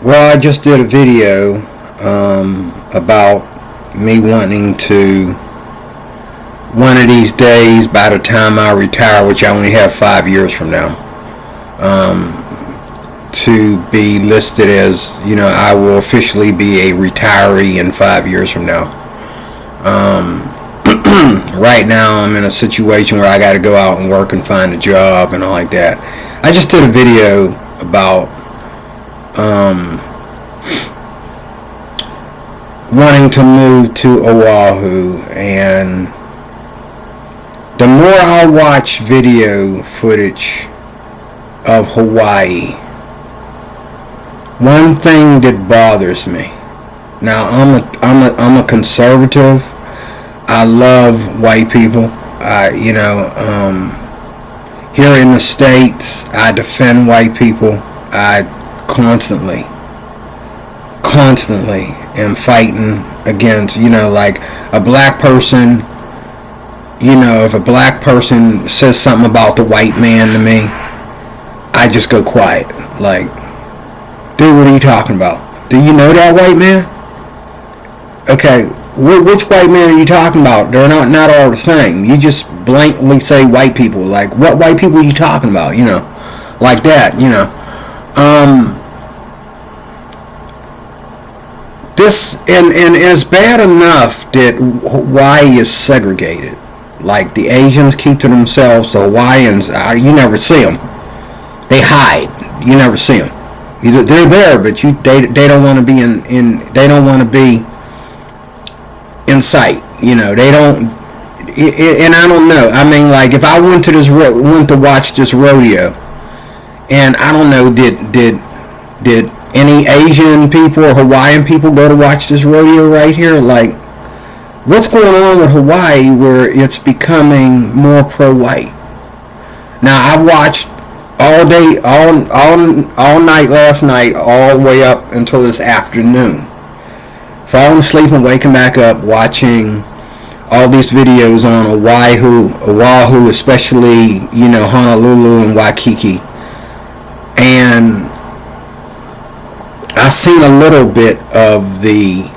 Well, I just did a video about me wanting to, one of these days, by the time I retire, which I only have 5 years from now, to be listed as, I will officially be a retiree in 5 years from now. Right now, I'm in a situation where I got to go out and work and find a job and all like that. I just did a video about wanting to move to Oahu, and the more I watch video footage of Hawaii, one thing that bothers me. Now, I'm a conservative. I love white people. Here in the States, I defend white people. I constantly am fighting against, like a black person. If a black person says something about the white man to me, I just go quiet. Like, dude, what are you talking about? Do you know that white man? Okay, which white man are you talking about? They're not all the same. You just blankly say white people. Like, what white people are you talking about? Like that. This and it's bad enough that Hawaii is segregated. Like, the Asians keep to themselves. The Hawaiians, you never see them. They hide. You never see them. They're there, but they don't want to be they don't want to be in sight. They don't. And I don't know. I mean, like, if I went to watch this rodeo, and I don't know, did any Asian people or Hawaiian people go to watch this rodeo right here? Like, what's going on with Hawaii where it's becoming more pro-white? Now, I watched all day, all night last night, all the way up until this afternoon, falling asleep and waking back up, watching all these videos on Oahu, especially, Honolulu and Waikiki. And I seen a little bit of the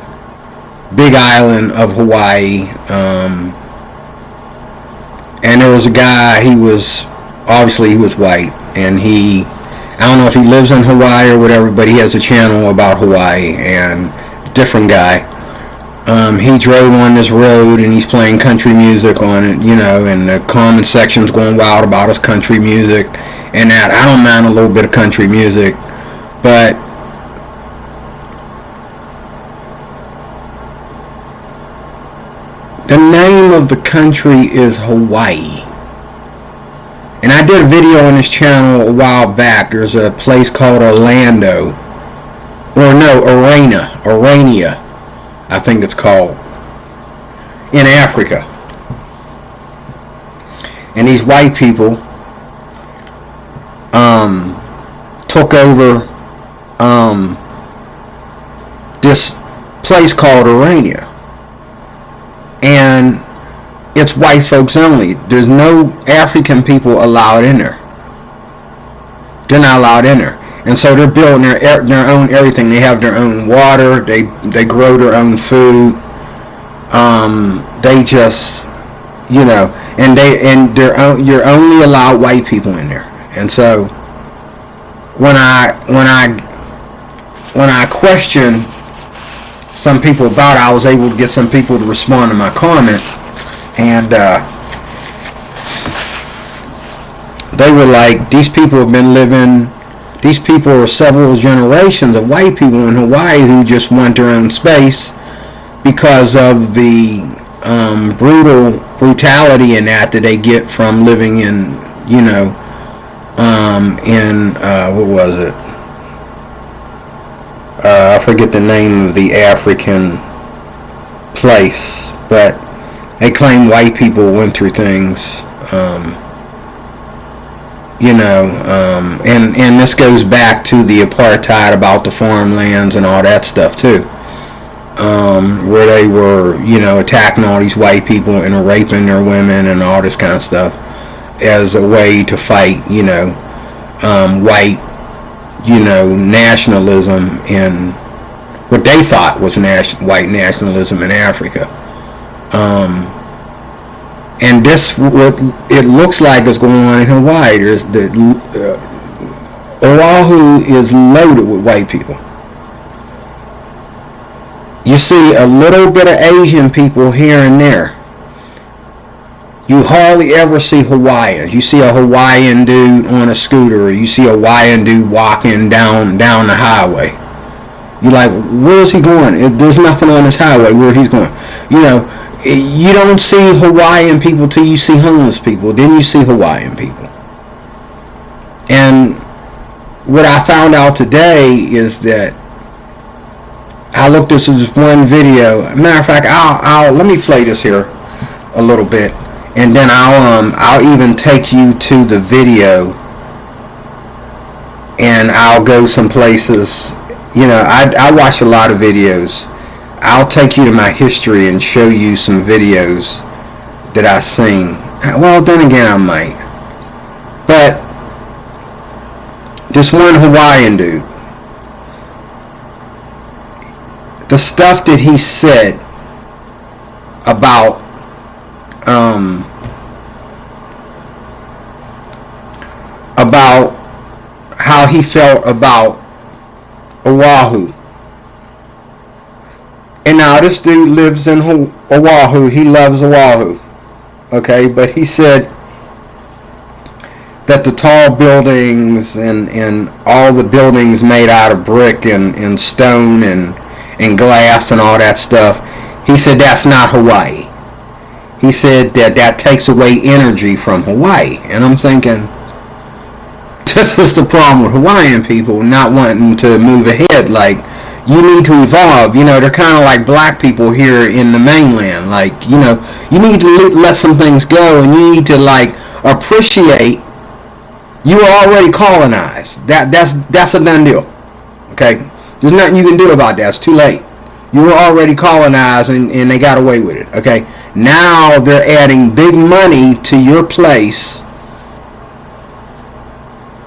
Big Island of Hawaii, and there was a guy. He was white, and I don't know if he lives in Hawaii or whatever, but he has a channel about Hawaii, and different guy. He drove on this road, and he's playing country music on it, and the comment section's going wild about his country music, and that. I don't mind a little bit of country music, but the name of the country is Hawaii. And I did a video on this channel a while back. There's a place called Orlando. Or no, Orania, I think it's called. In Africa. And these white people took over this place called Orania. And it's white folks only. There's no African people allowed in there. They're not allowed in there. And so they're building their own everything. They have their own water. They grow their own food. They just, and you're only allowed white people in there. And so when I question some people about it, I was able to get some people to respond to my comment, and they were like, these people are several generations of white people in Hawaii who just want their own space because of the brutality and that they get from living in, what was it? I forget the name of the African place, but they claim white people went through things, and this goes back to the apartheid about the farmlands and all that stuff too, where they were, attacking all these white people and raping their women and all this kind of stuff as a way to fight, white nationalism in what they thought was white nationalism in Africa. And this, what it looks like is going on in Hawaii. There's Oahu is loaded with white people. You see a little bit of Asian people here and there. You hardly ever see Hawaiians. You see a Hawaiian dude on a scooter, or you see a Hawaiian dude walking down the highway. You're like, where's he going? There's nothing on this highway. Where he's going? You don't see Hawaiian people till you see homeless people. Then you see Hawaiian people. And what I found out today is that I looked at this one video. Matter of fact, I'll let me play this here a little bit, and then I'll even take you to the video, and I'll go some places. I watch a lot of videos. I'll take you to my history and show you some videos that I've seen. Well, then again, I might. But this one Hawaiian dude, the stuff that he said about how he felt about Oahu. And now this dude lives in Oahu. He loves Oahu. Okay, but he said that the tall buildings and all the buildings made out of brick and stone and glass and all that stuff, he said that's not Hawaii. He said that takes away energy from Hawaii. And I'm thinking, this is the problem with Hawaiian people not wanting to move ahead. Like, you need to evolve. They're kind of like black people here in the mainland. Like, you need to let some things go, and you need to, like, appreciate you were already colonized. That's a done deal. Okay? There's nothing you can do about that. It's too late. You were already colonized, and they got away with it. Okay? Now they're adding big money to your place,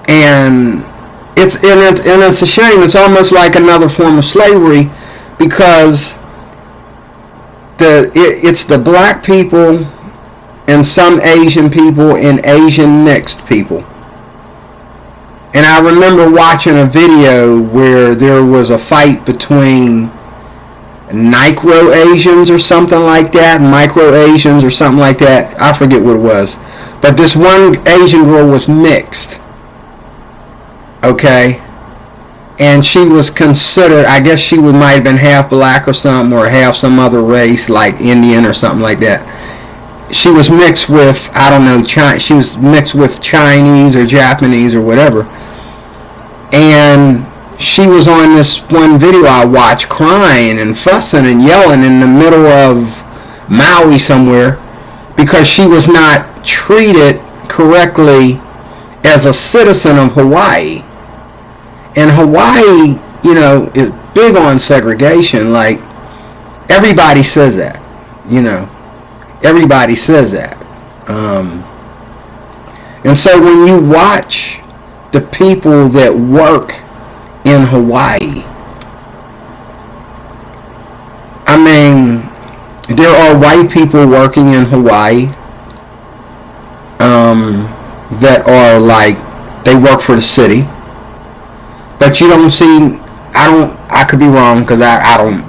and it's a shame. It's almost like another form of slavery, because it's the black people and some Asian people and Asian mixed people. And I remember watching a video where there was a fight between Micro Asians or something like that, Micro Asians or something like that. I forget what it was. But this one Asian girl was mixed. Okay, and she was considered, I guess she might have been half black or something, or half some other race like Indian or something like that. She was mixed with, I don't know, she was mixed with Chinese or Japanese or whatever. And she was on this one video I watched crying and fussing and yelling in the middle of Maui somewhere because she was not treated correctly as a citizen of Hawaii. And Hawaii, is big on segregation. Like, everybody says that. Everybody says that. And so when you watch the people that work in Hawaii, I mean, there are white people working in Hawaii that are like, they work for the city. But you don't see, I could be wrong, because I don't,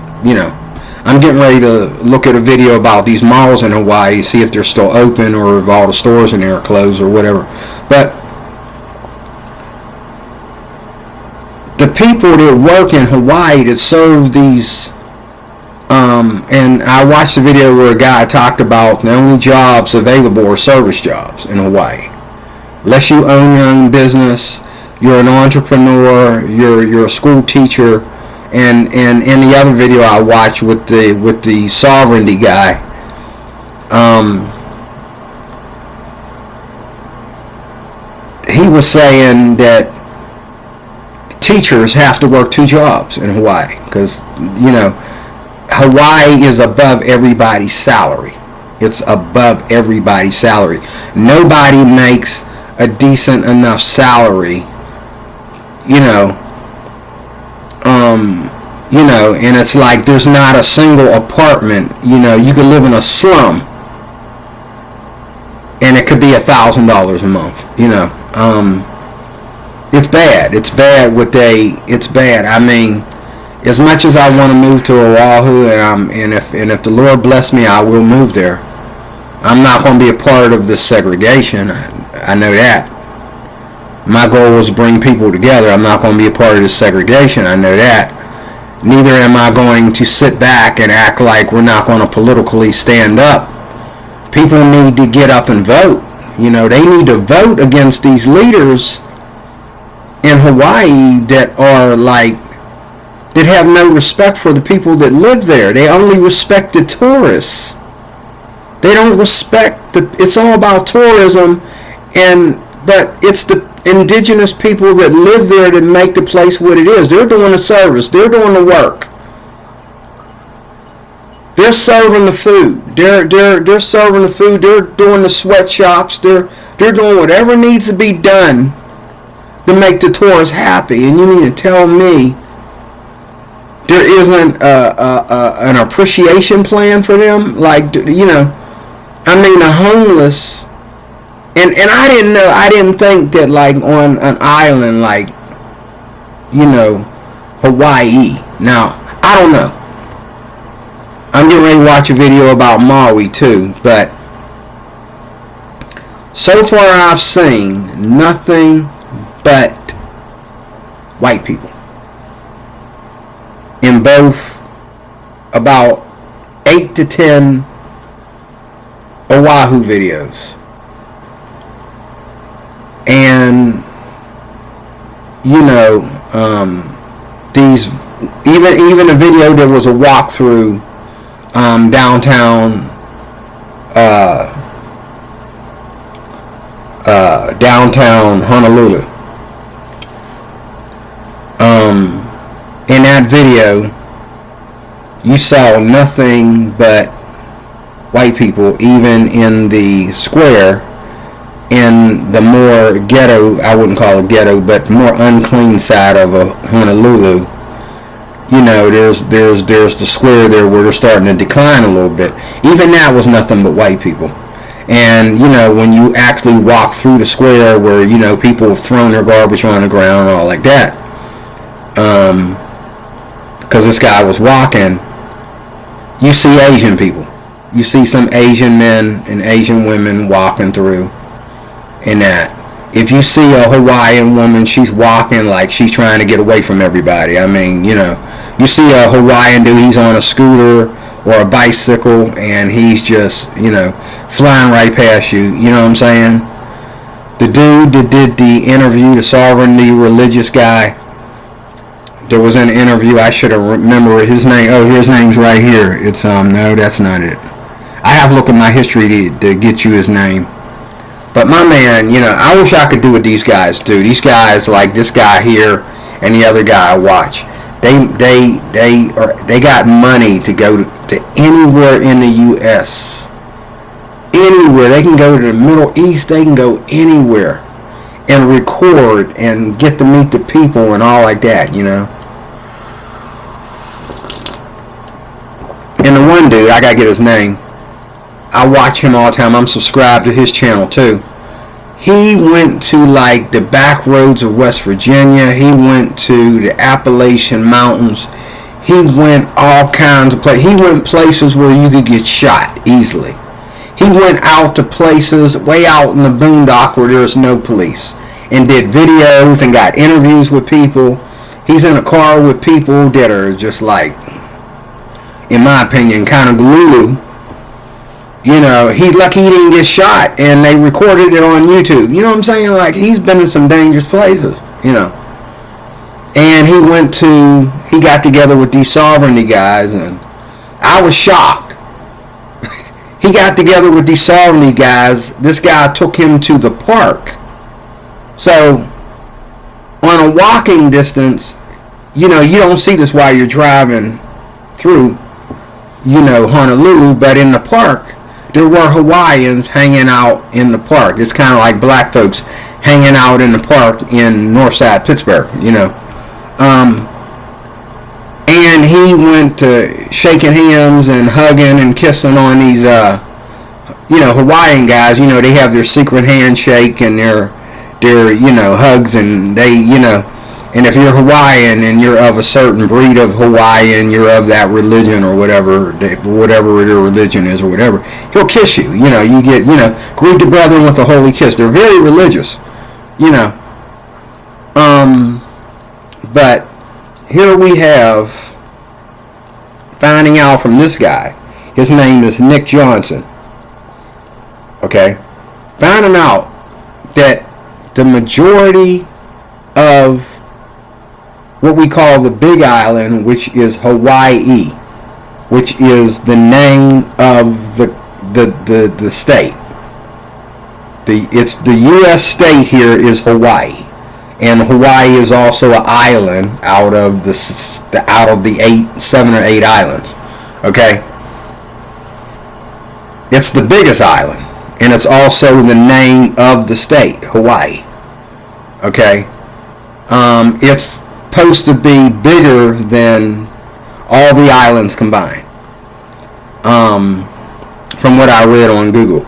I'm getting ready to look at a video about these malls in Hawaii, see if they're still open or if all the stores in there are closed or whatever. But the people that work in Hawaii that serve these, and I watched a video where a guy talked about the only jobs available are service jobs in Hawaii. Unless you own your own business, you're an entrepreneur, you're a school teacher, and in the other video I watched with the sovereignty guy, he was saying that teachers have to work two jobs in Hawaii because Hawaii is above everybody's salary. It's above everybody's salary. Nobody makes a decent enough salary, And it's like there's not a single apartment. You could live in a slum, and it could be $1,000 a month. It's bad. It's bad It's bad. I mean, as much as I want to move to Oahu, and if the Lord bless me, I will move there. I'm not going to be a part of this segregation. I know that. My goal was to bring people together. I'm not going to be a part of this segregation. I know that. Neither am I going to sit back and act like we're not going to politically stand up. People need to get up and vote. They need to vote against these leaders in Hawaii that have no respect for the people that live there. They only respect the tourists. They don't respect it's all about tourism, but it's the indigenous people that live there that make the place what it is. They're doing the service. They're doing the work. They're serving the food. They're serving the food. They're doing the sweatshops. They're doing whatever needs to be done to make the tourists happy. And you mean to tell me there isn't an appreciation plan for them? The homeless. And I didn't know. I didn't think that on an island Hawaii. Now I don't know. I'm getting ready to watch a video about Maui too, but so far I've seen nothing but white people in both about 8 to 10 Oahu videos. And these even a video there was a walkthrough downtown Honolulu. In that video you saw nothing but white people, even in the square, in the more ghetto, I wouldn't call it ghetto, but more unclean side of Honolulu. There's the square there where they're starting to decline a little bit. Even that was nothing but white people. And when you actually walk through the square where people have thrown their garbage on the ground and all like that, because this guy was walking, you see Asian people. You see some Asian men and Asian women walking through. In that, if you see a Hawaiian woman, she's walking like she's trying to get away from everybody. I mean, you see a Hawaiian dude, he's on a scooter or a bicycle, and he's just, flying right past you. You know what I'm saying? The dude that did the interview, the sovereignty religious guy, there was an interview. I should have remembered his name. Oh, his name's right here. It's no, that's not it. I have to look at my history to get you his name. But my man, I wish I could do what these guys do. These guys, like this guy here and the other guy I watch, they got money to go to anywhere in the U.S. Anywhere. They can go to the Middle East. They can go anywhere and record and get to meet the people and all like that, And the one dude, I gotta get his name. I watch him all the time. I'm subscribed to his channel too. He went to the back roads of West Virginia. He went to the Appalachian Mountains. He went all kinds of places. He went places where you could get shot easily. He went out to places way out in the boondock where there's no police and did videos and got interviews with people. He's in a car with people that are just in my opinion, kind of glue. He's lucky he didn't get shot, and they recorded it on YouTube. You know what I'm saying? He's been in some dangerous places, And he got together with these sovereignty guys, and I was shocked. He got together with these sovereignty guys. This guy took him to the park. So, on a walking distance, you don't see this while you're driving through, Honolulu, but in the park, there were Hawaiians hanging out in the park. It's kind of like black folks hanging out in the park in Northside Pittsburgh, and he went to shaking hands and hugging and kissing on these Hawaiian guys. They have their secret handshake and their hugs, and and if you're Hawaiian and you're of a certain breed of Hawaiian, you're of that religion or whatever their religion is or whatever, he'll kiss you. You get, greet the brethren with a holy kiss. They're very religious, But here we have finding out from this guy. His name is Nick Johnson. Okay? Finding out that the majority of what we call the Big Island, which is Hawaii, which is the name of the state. It's the U.S. state here is Hawaii, and Hawaii is also an island out of the 7 or 8 islands. Okay, it's the biggest island, and it's also the name of the state, Hawaii. Okay, it's supposed to be bigger than all the islands combined, from what I read on Google.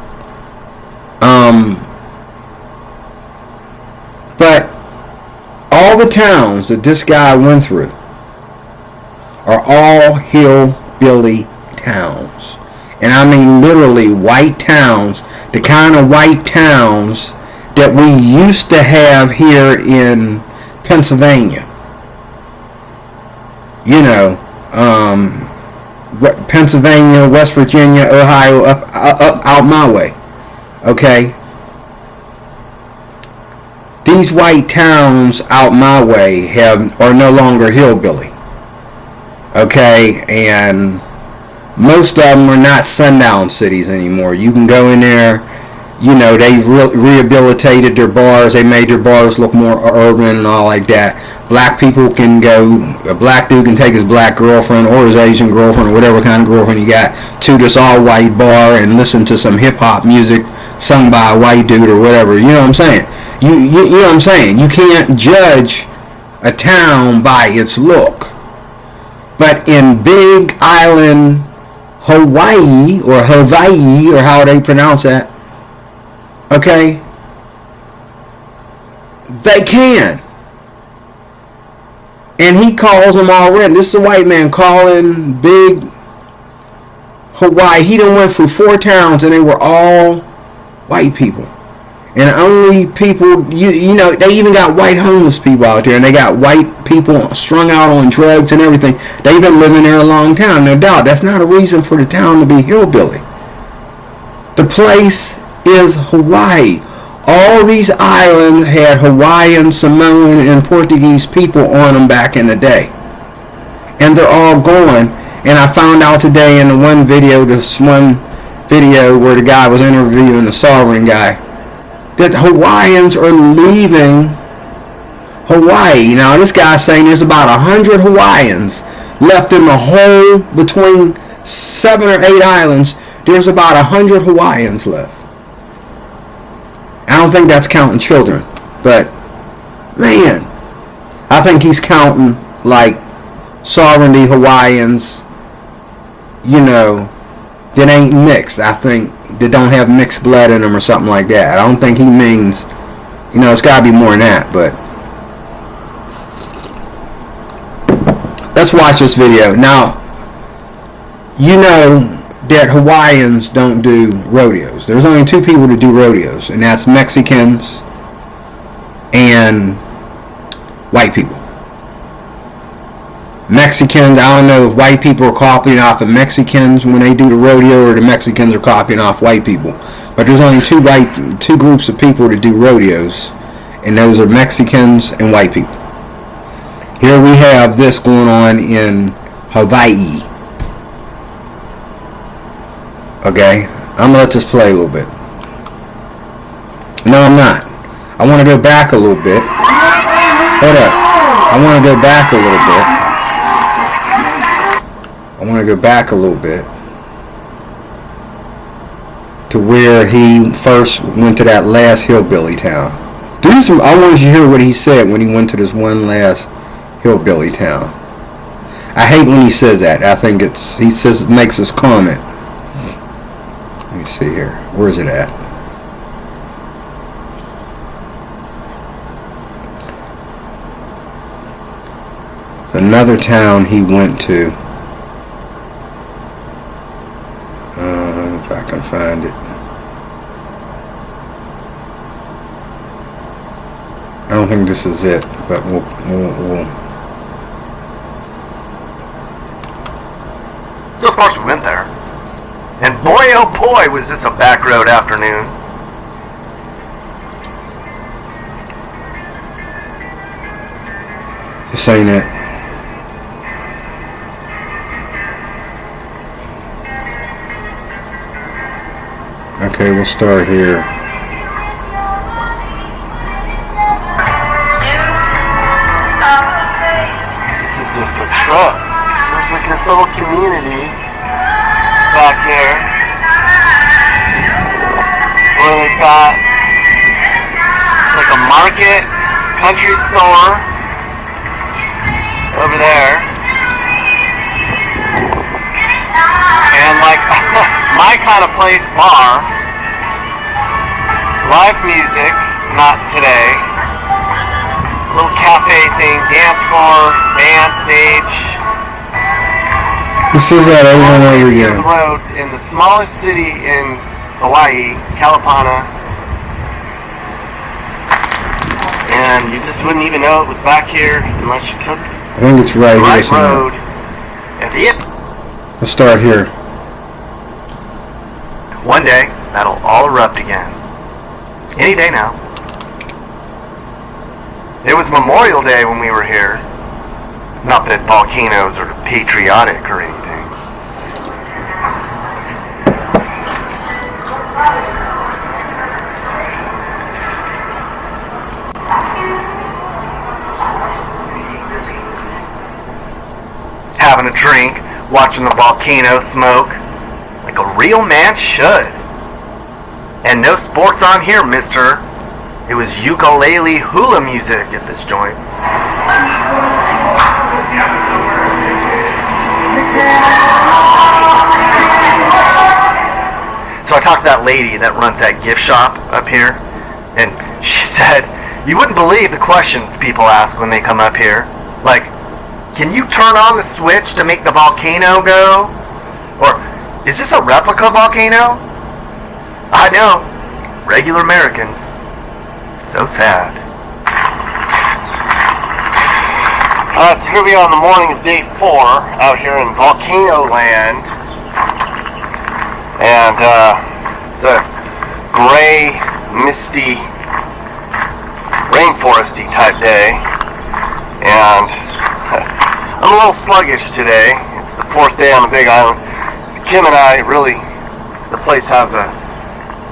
But all the towns that this guy went through are all hillbilly towns, and I mean literally white towns, the kind of white towns that we used to have here in Pennsylvania. Pennsylvania, West Virginia, Ohio, up out my way. Okay? These white towns out my way are no longer hillbilly. Okay? And most of them are not sundown cities anymore. You can go in there, they've rehabilitated their bars. They made their bars look more urban and all like that. Black people can go, a black dude can take his black girlfriend or his Asian girlfriend or whatever kind of girlfriend you got to this all white bar and listen to some hip hop music sung by a white dude or whatever. You know what I'm saying? You know what I'm saying? You can't judge a town by its look. But in Big Island Hawaii, or how they pronounce that, okay, they can. And he calls them already. This is a white man calling Big Hawaii. He done went through 4 towns and they were all white people. And only people, they even got white homeless people out there, and they got white people strung out on drugs and everything. They've been living there a long time, no doubt. That's not a reason for the town to be hillbilly. The place is Hawaii. All these islands had Hawaiian, Samoan, and Portuguese people on them back in the day. And they're all gone. And I found out today in this one video where the guy was interviewing the sovereign guy, that Hawaiians are leaving Hawaii. Now this guy's saying there's about 100 Hawaiians left in the whole, between 7 or 8 islands. There's about 100 Hawaiians left. I don't think that's counting children, but man, I think he's counting like sovereignty Hawaiians, that ain't mixed. I think they don't have mixed blood in them or something like that. I don't think he means, it's got to be more than that. But let's watch this video. Now, that Hawaiians don't do rodeos. There's only 2 people that do rodeos, and that's Mexicans and white people. Mexicans, I don't know if white people are copying off the Mexicans when they do the rodeo, or the Mexicans are copying off white people. But there's only 2 groups of people that do rodeos, and those are Mexicans and white people. Here we have this going on in Hawaii. Okay, I'm going to let this play a little bit. No, I'm not. I want to go back a little bit. Hold up. I want to go back a little bit. To where he first went to that last hillbilly town. I want you to hear what he said when he went to this one last hillbilly town. I hate when he says that. I think he says makes this comment. Let me see here. Where is it at? It's another town he went to. If I can find it. I don't think this is it, but we'll So of course we went there. And boy oh boy was this a back road afternoon. This ain't it. Okay, we'll start here. This is just a truck. There's like this little community back here where they've got like a market, country store over there, and like my kind of place bar, live music, not today, little cafe thing, dance floor, band stage. This is that over and over again. Road in the smallest city in Hawaii, Kalapana, and you just wouldn't even know it was back here unless you took I think it's right the here right somewhere. road. And yep. Let's start here. One day that'll all erupt again. Any day now. It was Memorial Day when we were here. Not that volcanoes are patriotic or anything. Having a drink, watching the volcano smoke, like a real man should. And no sports on here, mister. It was ukulele hula music at this joint. So I talked to that lady that runs that gift shop up here, and she said, you wouldn't believe the questions people ask when they come up here. Like, can you turn on the switch to make the volcano go? Or, is this a replica volcano? I know, regular Americans. So sad. Alright, so here we are on the morning of day 4 out here in Volcano Land. And it's a gray, misty, rainforesty type day. And I'm a little sluggish today. It's the 4th day on the Big Island. Kim and I really, the place has a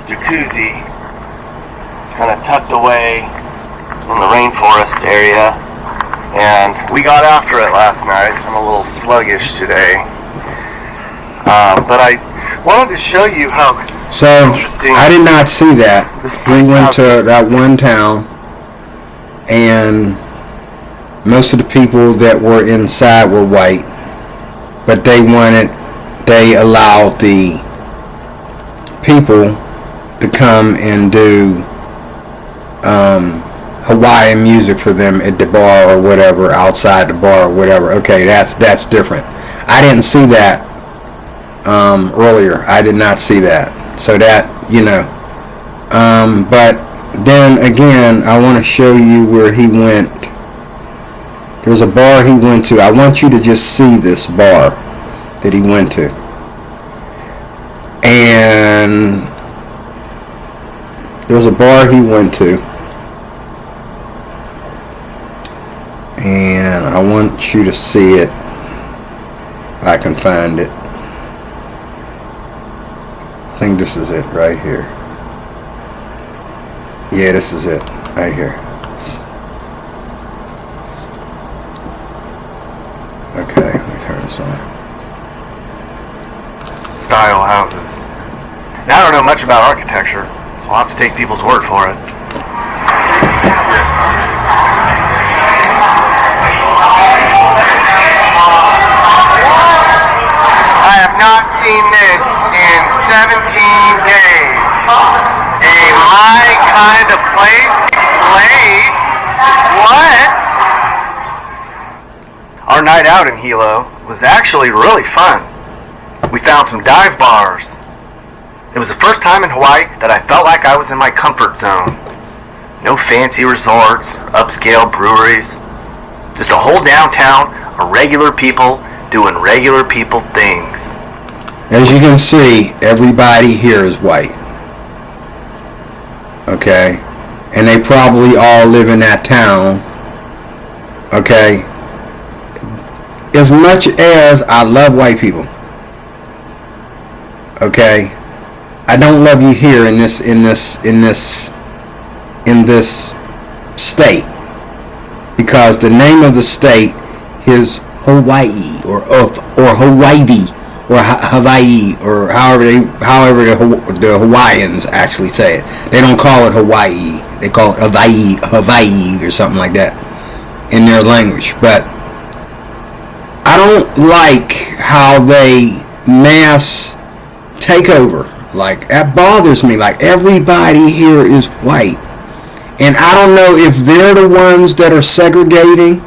jacuzzi kind of tucked away in the rainforest area, and we got after it last night. I'm a little sluggish today, but I wanted to show you how interesting. I did not see that. We went to that one town, and most of the people that were inside were white, but they allowed the people to come and do Hawaiian music for them at the bar or whatever, outside the bar or whatever. Okay, that's different. I didn't see that earlier. I did not see that. So that, but then again, I want to show you where he went. There's a bar he went to. I want you to just see this bar that he went to. And there's a bar he went to. And I want you to see it. If I can find it. I think this is it right here. Yeah, this is it right here. Okay, let me turn this on. Style houses. Now I don't know much about architecture, so I'll have to take people's word for it. night out in Hilo was actually really fun. We found some dive bars. It was the first time in Hawaii that I felt like I was in my comfort zone. No fancy resorts, upscale breweries. Just a whole downtown of regular people doing regular people things. As you can see, everybody here is white. Okay? And they probably all live in that town. Okay? As much as I love white people. Okay? I don't love you here in this state, because the name of the state is Hawaii or Hawaii or Hawaii, or however the Hawaiians actually say it. They don't call it Hawaii. They call it Hawaii or something like that in their language. But I don't like how they mass take over. Like, that bothers me. Like, everybody here is white. And I don't know if they're the ones that are segregating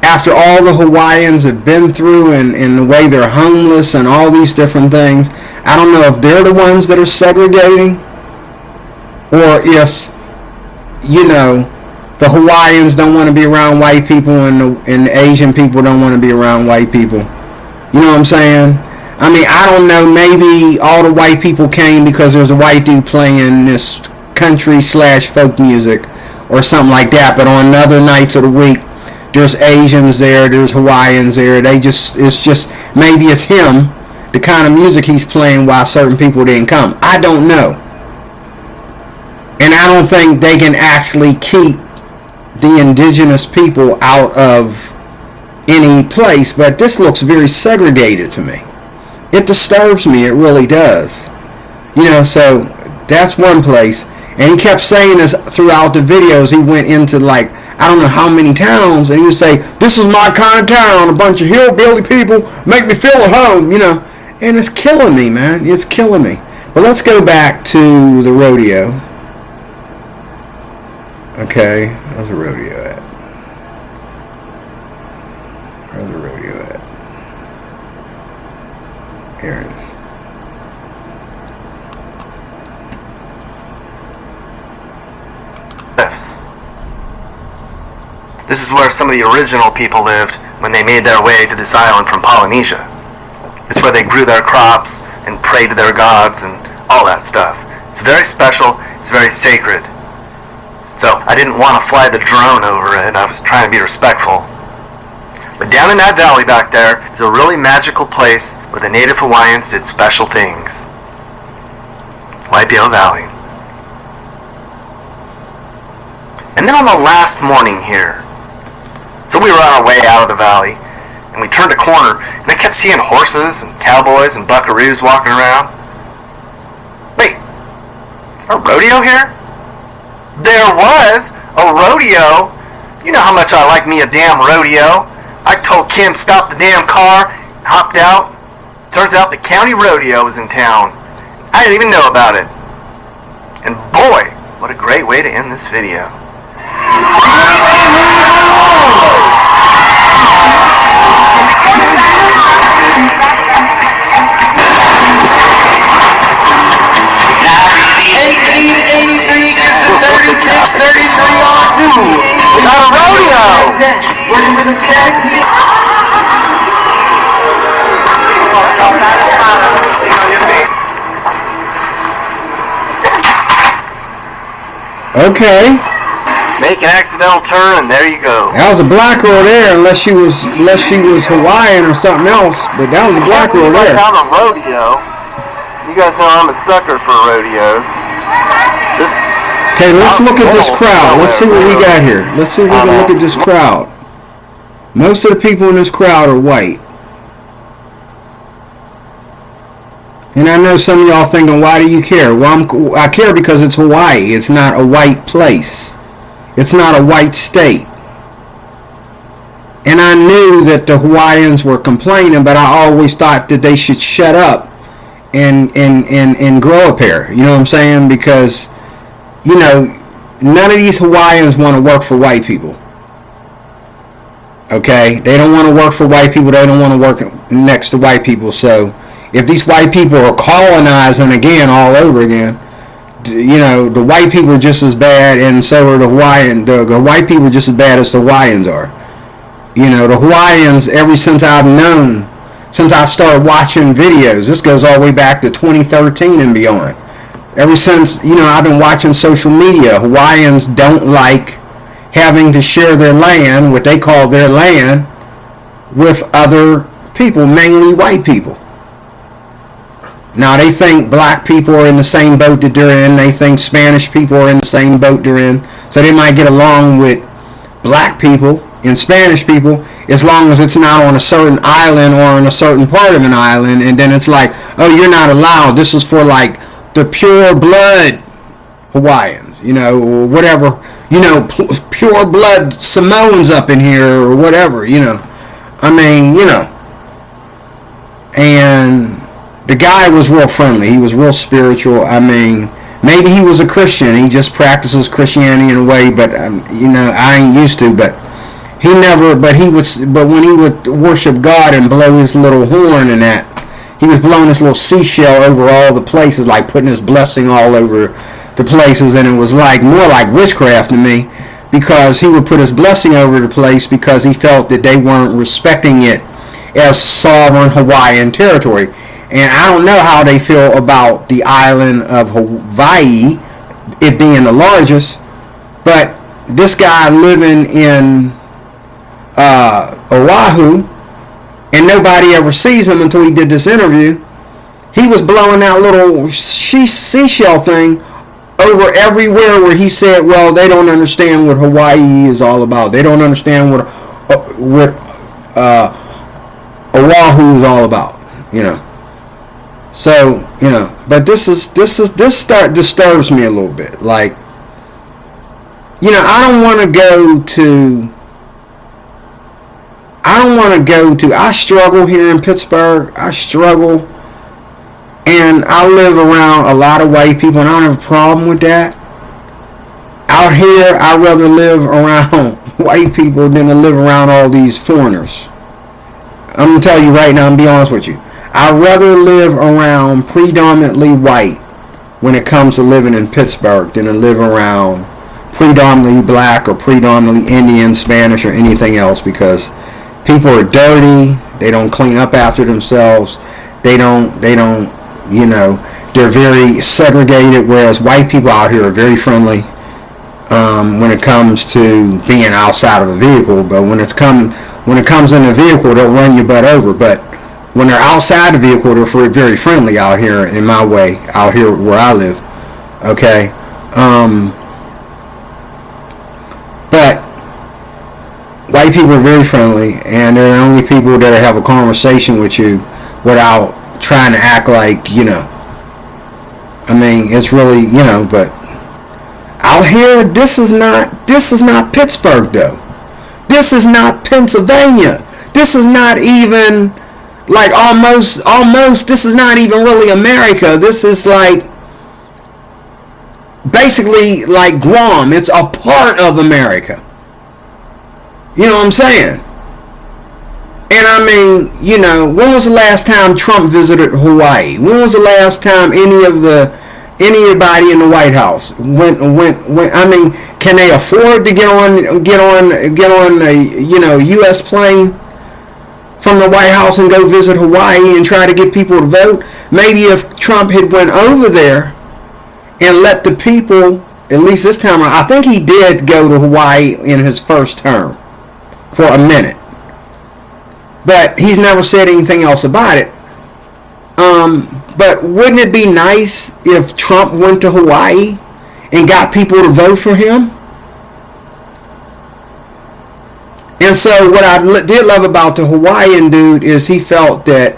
after all the Hawaiians have been through, and the way they're homeless and all these different things. I don't know if they're the ones that are segregating, or if, the Hawaiians don't want to be around white people, and the Asian people don't want to be around white people. You know what I'm saying? I mean, I don't know, maybe all the white people came because there's a white dude playing this country/folk music or something like that, but on other nights of the week, there's Asians there, there's Hawaiians there. Maybe it's him, the kind of music he's playing, why certain people didn't come. I don't know. And I don't think they can actually keep the indigenous people out of any place, but this looks very segregated to me. It disturbs me, it really does. So that's one place. And he kept saying this throughout the videos. He went into, like, I don't know how many towns, and he would say, this is my kind of town, a bunch of hillbilly people make me feel at home, And it's killing me, man. It's killing me. But let's go back to the rodeo. Okay, how's the rodeo at? Where's the rodeo at? Here it is. This is where some of the original people lived when they made their way to this island from Polynesia. It's where they grew their crops and prayed to their gods and all that stuff. It's very special, it's very sacred. So I didn't want to fly the drone over it, I was trying to be respectful. But down in that valley back there is a really magical place where the native Hawaiians did special things. Waipio Valley. And then on the last morning here, so we were on our way out of the valley, and we turned a corner, and I kept seeing horses and cowboys and buckaroos walking around. Wait, is there a rodeo here? There was a rodeo. You know how much I like me a damn rodeo. I told Kim stop the damn car, hopped out. Turns out the county rodeo was in town. I didn't even know about it. And boy, what a great way to end this video. We got a rodeo! Working with a sexy. Okay. Make an accidental turn and there you go. That was a black girl there, unless she was Hawaiian or something else. But that was a black girl there. On a rodeo. You guys know I'm a sucker for rodeos. Just. Okay, let's look at this crowd. Let's see what we got here. Let's see if we can look at this crowd. Most of the people in this crowd are white. And I know some of y'all thinking, why do you care? Well, I care because it's Hawaii. It's not a white place. It's not a white state. And I knew that the Hawaiians were complaining, but I always thought that they should shut up and grow a pair. You know what I'm saying? Because, none of these Hawaiians want to work for white people. Okay, they don't want to work for white people. They don't want to work next to white people. So if these white people are colonizing again all over again, the white people are just as bad, and so are the Hawaiian. The white people are just as bad as the Hawaiians are. The Hawaiians, ever since I've started watching videos, this goes all the way back to 2013 and beyond. Ever since, I've been watching social media, Hawaiians don't like having to share their land, what they call their land, with other people, mainly white people. Now, they think black people are in the same boat that they're in. They think Spanish people are in the same boat they're in. So they might get along with black people and Spanish people as long as it's not on a certain island or on a certain part of an island. And then it's like, oh, you're not allowed. This is for like the pure blood Hawaiians, or whatever, pure blood Samoans up in here or whatever, and the guy was real friendly. He was real spiritual. Maybe he was a Christian. He just practices Christianity in a way, but I ain't used to. But But when he would worship God and blow his little horn and that, he was blowing this little seashell over all the places, like putting his blessing all over the places, and it was like more like witchcraft to me, because he would put his blessing over the place because he felt that they weren't respecting it as sovereign Hawaiian territory. And I don't know how they feel about the island of Hawaii, it being the largest, but this guy living in Oahu, and nobody ever sees him until he did this interview. He was blowing that little seashell thing over everywhere where he said, well, they don't understand what Hawaii is all about. They don't understand what Oahu is all about, So, but this disturbs me a little bit. Like, I don't want to go to, I struggle here in Pittsburgh. I struggle. And I live around a lot of white people, and I don't have a problem with that. Out here, I'd rather live around white people than to live around all these foreigners. I'm going to tell you right now, and be honest with you. I'd rather live around predominantly white when it comes to living in Pittsburgh than to live around predominantly black or predominantly Indian, Spanish, or anything else, because people are dirty. They don't clean up after themselves. They don't, they're very segregated, whereas white people out here are very friendly when it comes to being outside of a vehicle. But when it comes in a vehicle, they'll run your butt over. But when they're outside the vehicle, they're very friendly out here, in my way, out here where I live. Okay? But white people are very friendly, and they're the only people that have a conversation with you without trying to act like, it's really, but out here, this is not Pittsburgh, though. This is not Pennsylvania. This is not even, like, almost, this is not even really America. This is like, basically like Guam. It's a part of America. You know what I'm saying? And when was the last time Trump visited Hawaii? When was the last time anybody in the White House went? Can they afford to get on a U.S. plane from the White House and go visit Hawaii and try to get people to vote? Maybe if Trump had went over there and let the people, at least this time, I think he did go to Hawaii in his first term for a minute. But he's never said anything else about it. But wouldn't it be nice if Trump went to Hawaii and got people to vote for him? And so what I did love about the Hawaiian dude is he felt that,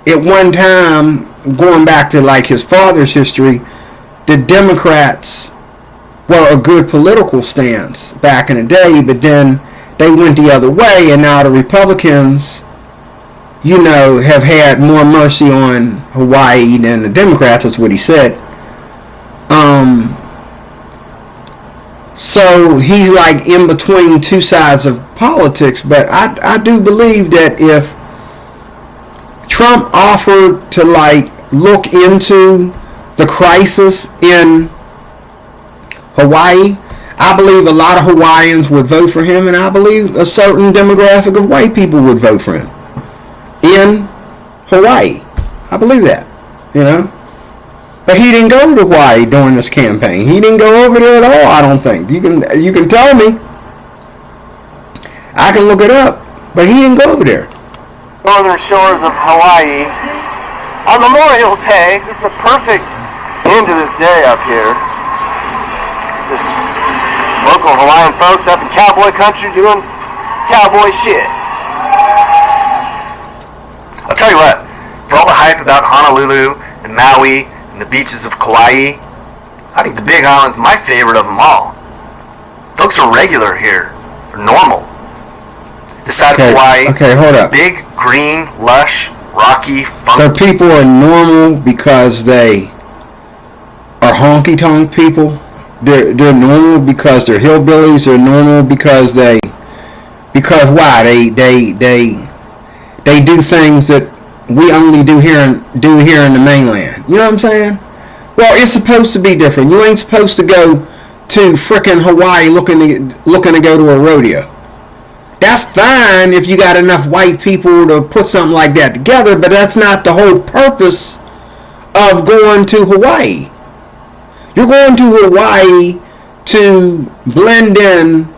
at one time, going back to like his father's history, the Democrats were a good political stance back in the day, but then they went the other way, and now the Republicans, have had more mercy on Hawaii than the Democrats. That's what he said. So he's like in between two sides of politics. But I do believe that if Trump offered to like look into the crisis in Hawaii, I believe a lot of Hawaiians would vote for him, and I believe a certain demographic of white people would vote for him in Hawaii. I believe that, you know. But he didn't go to Hawaii during this campaign. He didn't go over there at all, I don't think. You can tell me. I can look it up, but he didn't go over there. Northern shores of Hawaii on Memorial Day. Just a perfect end to this day up here. Just local Hawaiian folks up in cowboy country doing cowboy shit. I'll tell you what, for all the hype about Honolulu and Maui and the beaches of Kauai, I think the Big Island's my favorite of them all. Folks are regular here. They're normal. This side of Hawaii, okay, hold up. Big, green, lush, rocky, funky. So people are normal because they are honky-tonk people? They're normal because they're hillbillies? They're normal because why? They do things that we only do here in the mainland. You know what I'm saying? Well, it's supposed to be different. You ain't supposed to go to frickin' Hawaii looking to go to a rodeo. That's fine if you got enough white people to put something like that together, but that's not the whole purpose of going to Hawaii. You're going to Hawaii to blend in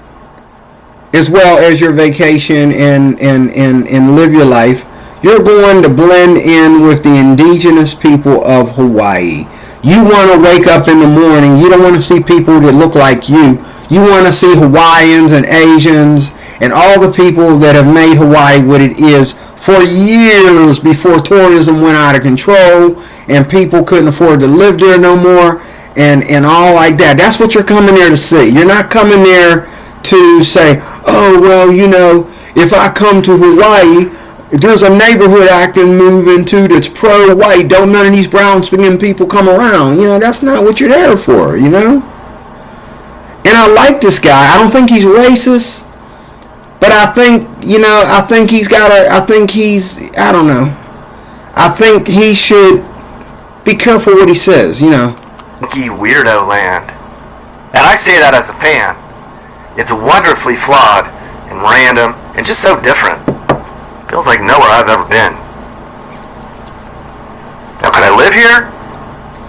as well as your vacation and live your life. You're going to blend in with the indigenous people of Hawaii. You want to wake up in the morning. You don't want to see people that look like you. You want to see Hawaiians and Asians and all the people that have made Hawaii what it is for years before tourism went out of control and people couldn't afford to live there no more and all like that. That's what you're coming there to see. You're not coming there to say, oh, well, you know, if I come to Hawaii, there's a neighborhood I can move into that's pro-white. Don't none of these brown-skinned people come around. You know, that's not what you're there for, you know? And I like this guy. I don't think he's racist. But I think, you know, I think he should be careful what he says, you know. Funky weirdo land. And I say that as a fan. It's wonderfully flawed and random and just so different. Feels like nowhere I've ever been. Now, could I live here?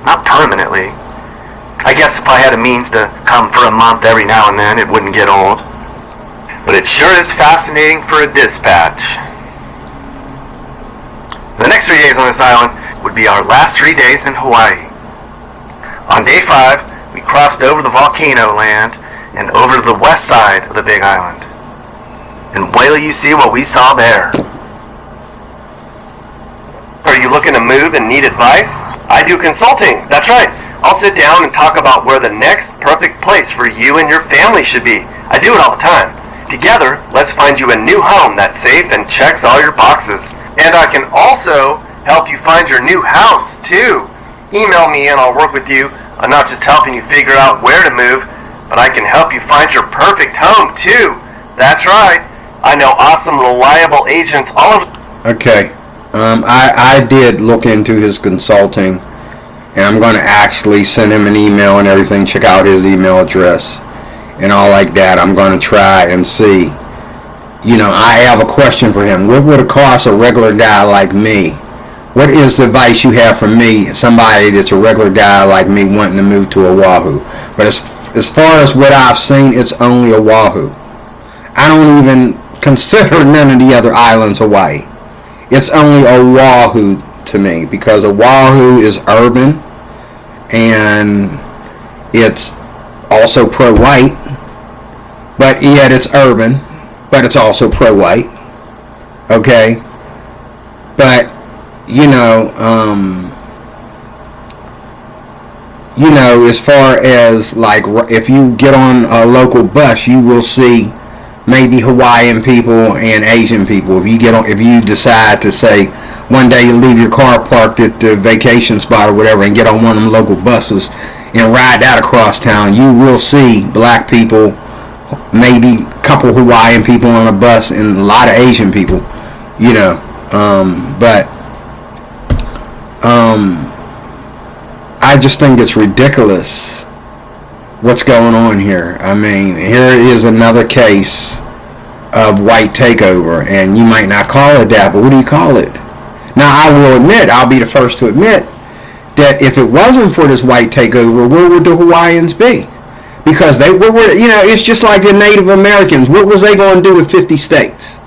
Not permanently. I guess if I had a means to come for a month every now and then, it wouldn't get old. But it sure is fascinating for a dispatch. The next 3 days on this island would be our last 3 days in Hawaii. On day 5, we crossed over the volcano land and over to the west side of the Big Island. And wait till you see what we saw there. Are you looking to move and need advice? I do consulting, that's right. I'll sit down and talk about where the next perfect place for you and your family should be. I do it all the time. Together, let's find you a new home that's safe and checks all your boxes. And I can also help you find your new house, too. Email me and I'll work with you on not just helping you figure out where to move, but I can help you find your perfect home, too. That's right. I know awesome, reliable agents all over... Okay. I did look into his consulting, and I'm going to actually send him an email and everything, check out his email address. And all like that. I'm going to try and see. You know, I have a question for him. What would it cost a regular guy like me? What is the advice you have for me, somebody that's a regular guy like me wanting to move to Oahu? But as far as what I've seen, it's only Oahu. I don't even consider none of the other islands Hawaii. It's only Oahu to me because Oahu is urban and it's also pro-white. But yet it's urban, but it's also pro-white. Okay? But, you know, as far as, like, if you get on a local bus, you will see maybe Hawaiian people and Asian people. If you decide to say, one day you leave your car parked at the vacation spot or whatever and get on one of them local buses, and ride that across town, you will see black people, maybe a couple Hawaiian people on a bus, and a lot of Asian people, but I just think it's ridiculous what's going on here. I mean, here is another case of white takeover, and you might not call it that, but what do you call it? Now, I will admit, I'll be the first to admit, that if it wasn't for this white takeover, where would the Hawaiians be? Because it's just like the Native Americans. What was they going to do with 50 states?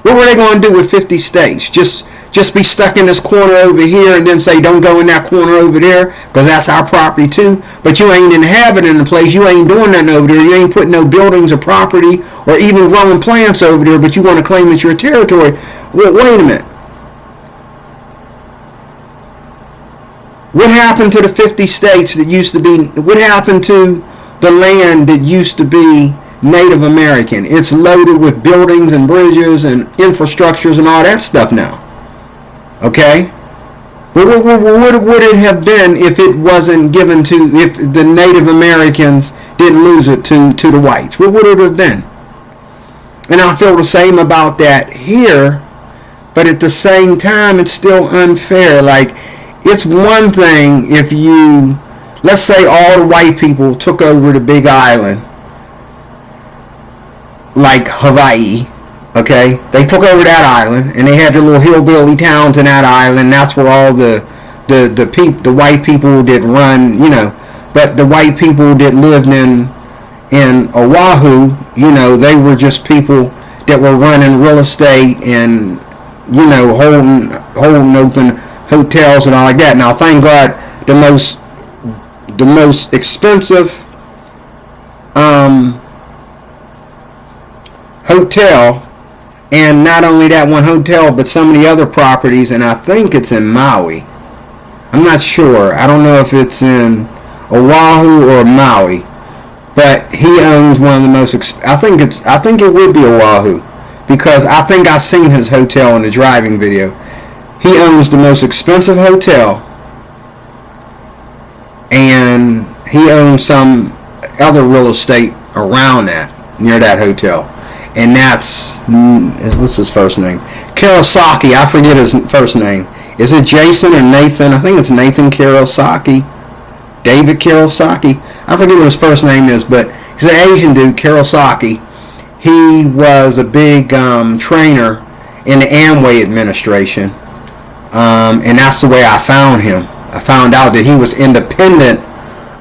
What were they going to do with 50 states? Just be stuck in this corner over here and then say, don't go in that corner over there because that's our property too. But you ain't inhabiting the place. You ain't doing nothing over there. You ain't putting no buildings or property or even growing plants over there, but you want to claim it's your territory. Well, wait a minute. What happened to the 50 states that used to be, what happened to the land that used to be Native American? It's loaded with buildings and bridges and infrastructures and all that stuff now. Okay? What would it have been if it wasn't given to, if the Native Americans didn't lose it to the whites? What would it have been? And I feel the same about that here, but at the same time, it's still unfair. Like, it's one thing if you, let's say all the white people took over the big island, like Hawaii, okay? They took over that island, and they had their little hillbilly towns in that island. That's where all the white people that run, but the white people that lived in Oahu, they were just people that were running real estate and, holding open hotels and all like that. Now, thank God, the most expensive hotel, and not only that one hotel, but some of the other properties, and I think it's in Maui. I'm not sure. I don't know if it's in Oahu or Maui, but he owns one of the most. I think it would be Oahu, because I think I seen his hotel in the driving video. He owns the most expensive hotel, and he owns some other real estate around that, near that hotel. And that's, what's his first name? Karosaki. I forget his first name. Is it Jason or Nathan? I think it's Nathan Karosaki. David Karosaki. I forget what his first name is, but he's an Asian dude, Karosaki. He was a big trainer in the Amway administration. And that's the way I found him. I found out that he was independent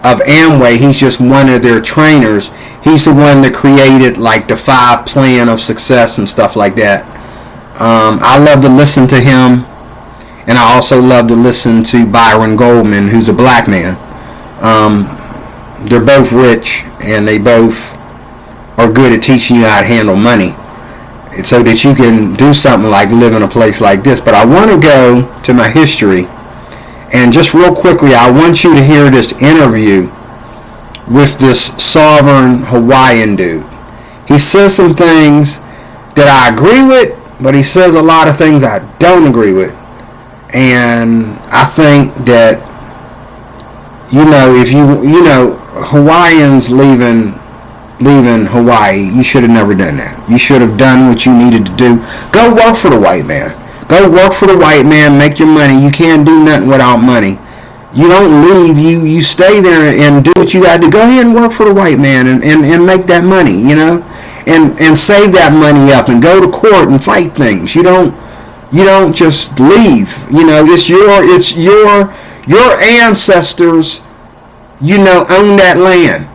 of Amway. He's just one of their trainers. He's the one that created like the 5 plan of success and stuff like that. I love to listen to him, and I also love to listen to Byron Goldman, who's a black man. They're both rich, and they both are good at teaching you how to handle money, so that you can do something like live in a place like this. But I want to go to my history, and just real quickly, I want you to hear this interview with this sovereign Hawaiian dude. He says some things that I agree with, but he says a lot of things I don't agree with. And I think that, if Hawaiians leaving Hawaii, you should have never done that. You should have done what you needed to do. Go work for the white man. Go work for the white man, make your money. You can't do nothing without money. You don't leave. You stay there and do what you got to do. Go ahead and work for the white man and make that money, and save that money up and go to court and fight things. You don't just leave. It's your ancestors, own that land.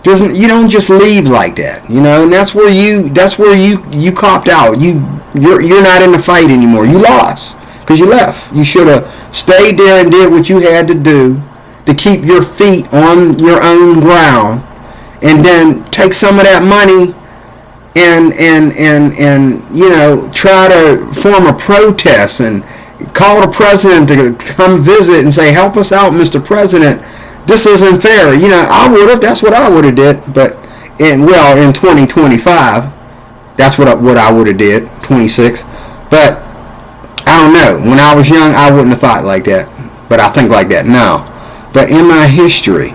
You don't just leave like that, and that's where you copped out. You're not in the fight anymore. You lost because you left. You should have stayed there and did what you had to do to keep your feet on your own ground, and then take some of that money and try to form a protest and call the president to come visit and say, help us out, Mr. President. This isn't fair. I would have. That's what I would have did. But in 2025, that's what I would have did. 26. But I don't know. When I was young, I wouldn't have thought like that. But I think like that now. But in my history,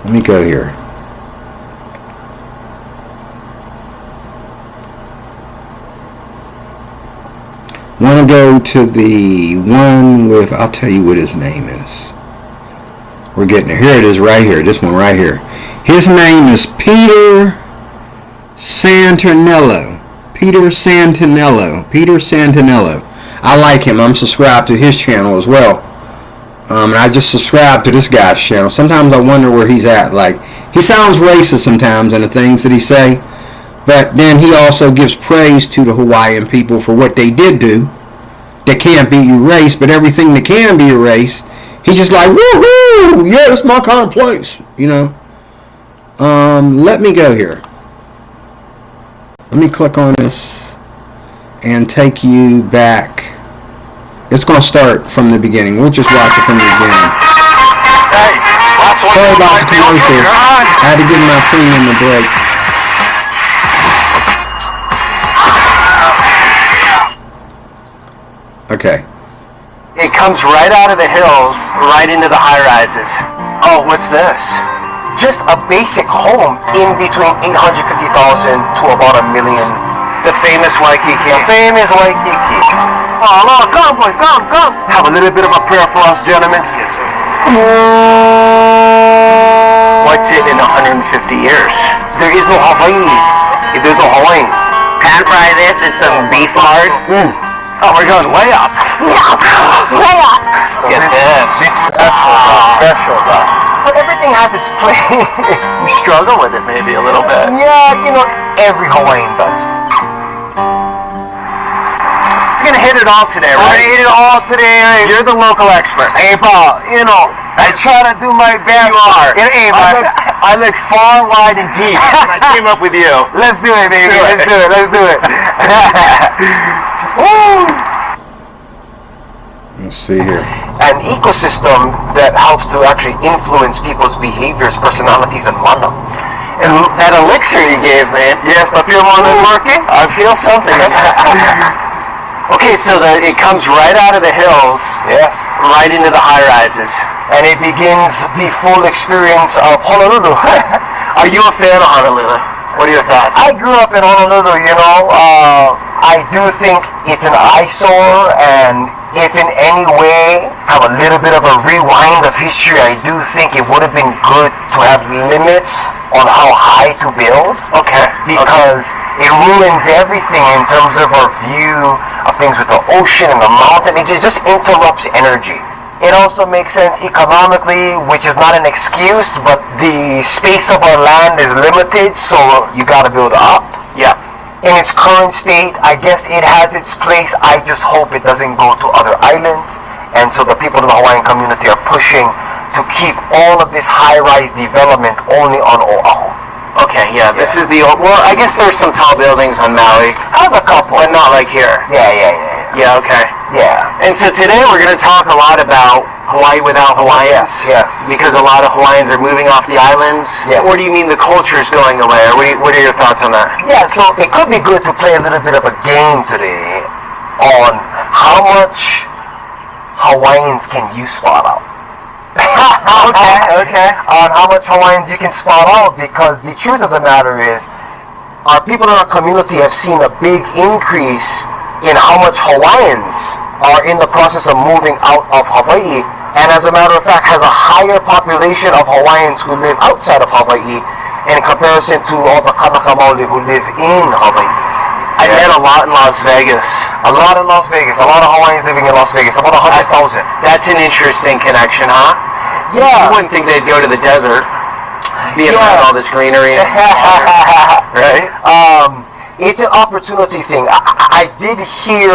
let me go here. Want to go to the one with, I'll tell you what his name is. We're getting it. Here it is right here. This one right here. His name is Peter Santinello. Peter Santinello. I like him. I'm subscribed to his channel as well. And I just subscribed to this guy's channel. Sometimes I wonder where he's at. Like, he sounds racist sometimes in the things that he say. But then he also gives praise to the Hawaiian people for what they did do. That can't be erased, but everything that can be erased, he's just like, woohoo! Yeah, that's my kind of place. You know. Let me go here. Let me click on this and take you back. It's going to start from the beginning. We'll just watch it from the beginning. Hey, sorry about the commercials. I had to give my premium a break. Okay. It comes right out of the hills, right into the high rises. Oh, what's this? Just a basic home in between 850,000 to about $1 million. The famous Waikiki. The famous Waikiki. Oh, Lord, come, boys, come. Have a little bit of a prayer for us, gentlemen. What's it in 150 years? There is no Hawaii if there's no Hawaiians. Pan fry this in some beef lard. Oh, we're going way up. Way up. Get this. Special. But everything has its place. You struggle with it maybe a little bit. Yeah, you know, every Hawaiian does. We're going to hit it all today, right? We're going to hit it all today. You're the local expert. Hey, Paul, you know, I try to do my best. You are. Hey, I look far, wide, and deep. I came up with you. Let's do it, baby. Let's do it. Woo! Let's see here. An ecosystem that helps to actually influence people's behaviors, personalities, and mana. And that elixir you gave me. Yes, the pheromone is working. I feel something. Okay, so it comes right out of the hills. Yes. Right into the high rises. And it begins the full experience of Honolulu. Are you a fan of Honolulu? What are your thoughts? I grew up in Honolulu, you know. I do think it's an eyesore, and if in any way have a little bit of a rewind of history, I do think it would have been good to have limits on how high to build. Okay. Because it ruins everything in terms of our view of things with the ocean and the mountain. It just interrupts energy. It also makes sense economically, which is not an excuse, but the space of our land is limited, so you gotta build up. Yeah. In its current state, I guess it has its place. I just hope it doesn't go to other islands. And so the people in the Hawaiian community are pushing to keep all of this high-rise development only on Oahu. Okay, yeah, this is the old, well, I guess there's some tall buildings on Maui. There's a couple. But not like here. Yeah. Yeah, okay. Yeah. And so today we're going to talk a lot about Hawaii without Hawaiians. Yes. Because a lot of Hawaiians are moving off the islands. Yes. Or do you mean the culture is going away? Or what are your thoughts on that? Yeah, so it could be good to play a little bit of a game today on how much Hawaiians can you spot out. Okay. On how much Hawaiians you can spot out, because the truth of the matter is our people in our community have seen a big increase in how much Hawaiians are in the process of moving out of Hawaii, and as a matter of fact has a higher population of Hawaiians who live outside of Hawaii in comparison to all the Kanaka Maoli who live in Hawaii. I met a lot in Las Vegas. A lot of Hawaiians living in Las Vegas, about 100,000. That's an interesting connection, huh? Yeah. You wouldn't think they'd go to the desert, being around all this greenery. Right? It's an opportunity thing. I did hear,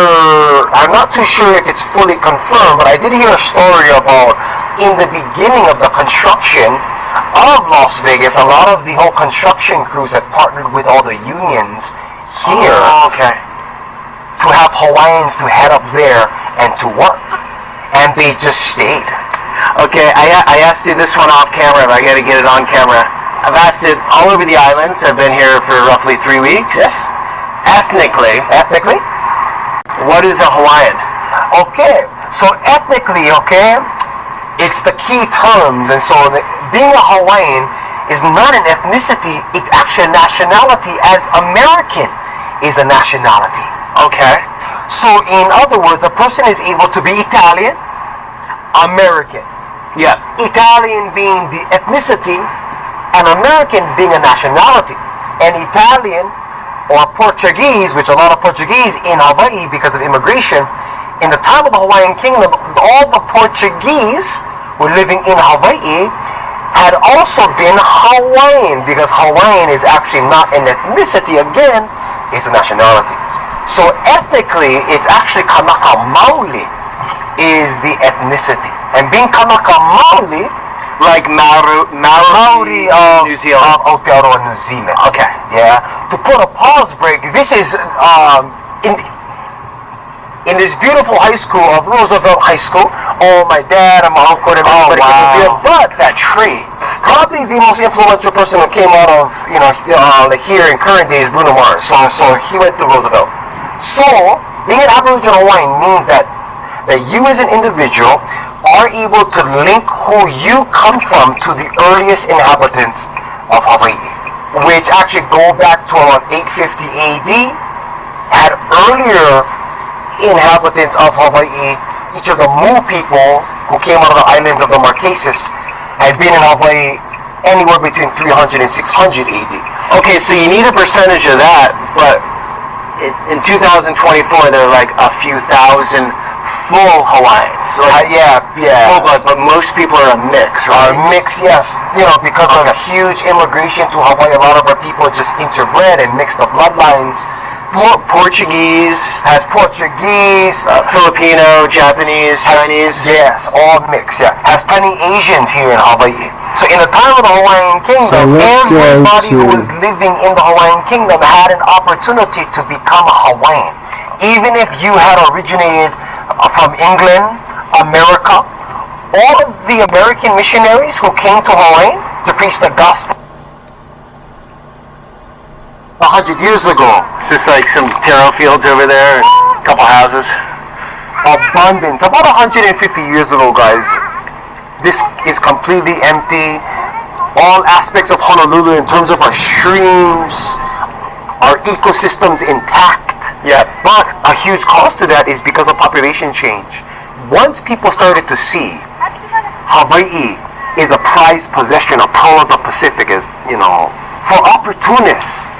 I'm not too sure if it's fully confirmed, but I did hear a story about in the beginning of the construction of Las Vegas, a lot of the whole construction crews had partnered with all the unions here to have Hawaiians to head up there and to work. And they just stayed. Okay, I asked you this one off camera, but I got to get it on camera. I've asked it all over the islands. I've been here for roughly 3 weeks. Yes. Ethnically, what is a Hawaiian? Okay, so ethnically, it's the key terms, and so being a Hawaiian is not an ethnicity, it's actually a nationality, as American is a nationality. Okay. So in other words, a person is able to be Italian, American. Yeah. Italian being the ethnicity, and American being a nationality. And Italian or Portuguese, which a lot of Portuguese in Hawaii because of immigration, in the time of the Hawaiian Kingdom, all the Portuguese who were living in Hawaii had also been Hawaiian, because Hawaiian is actually not an ethnicity, again, it's a nationality. So ethnically, it's actually Kanaka Maoli is the ethnicity. And being Kanaka Maoli, like Maori of New Zealand. Aotearoa, New Zealand. Okay. Yeah. To put a pause break, this is in this beautiful high school of Roosevelt High School. Oh, my dad and my uncle and everybody came to feel. But that tree, probably the most influential person that came out of like here in current days, Bruno Mars. So he went to Roosevelt. So being an Aboriginal Hawaiian means that you as an individual are able to link who you come from to the earliest inhabitants of Hawaii, which actually go back to around 850 AD, had earlier inhabitants of Hawaii. Each of the Mu people who came out of the islands of the Marquesas had been in Hawaii anywhere between 300 and 600 AD. Okay, so you need a percentage of that, but in 2024 there are like a few thousand full Hawaiians. So yeah. Full blood, but most people are a mix, right? A mix, yes. Because of huge immigration to Hawaii, a lot of our people just interbred and mixed the bloodlines. Portuguese, Filipino, Japanese, Chinese. Yes, all mixed, yeah. Has plenty Asians here in Hawaii. So in the time of the Hawaiian Kingdom, everybody who was living in the Hawaiian Kingdom had an opportunity to become a Hawaiian. Even if you had originated from England, America, all of the American missionaries who came to Hawaii to preach the gospel 100 years ago. It's just like some taro fields over there, a couple houses. Abundance. About 150 years ago, guys, this is completely empty. All aspects of Honolulu in terms of our streams, our ecosystems intact. Yeah. But a huge cost to that is because of population change. Once people started to see Hawaii is a prized possession, a pearl of the Pacific, as for opportunists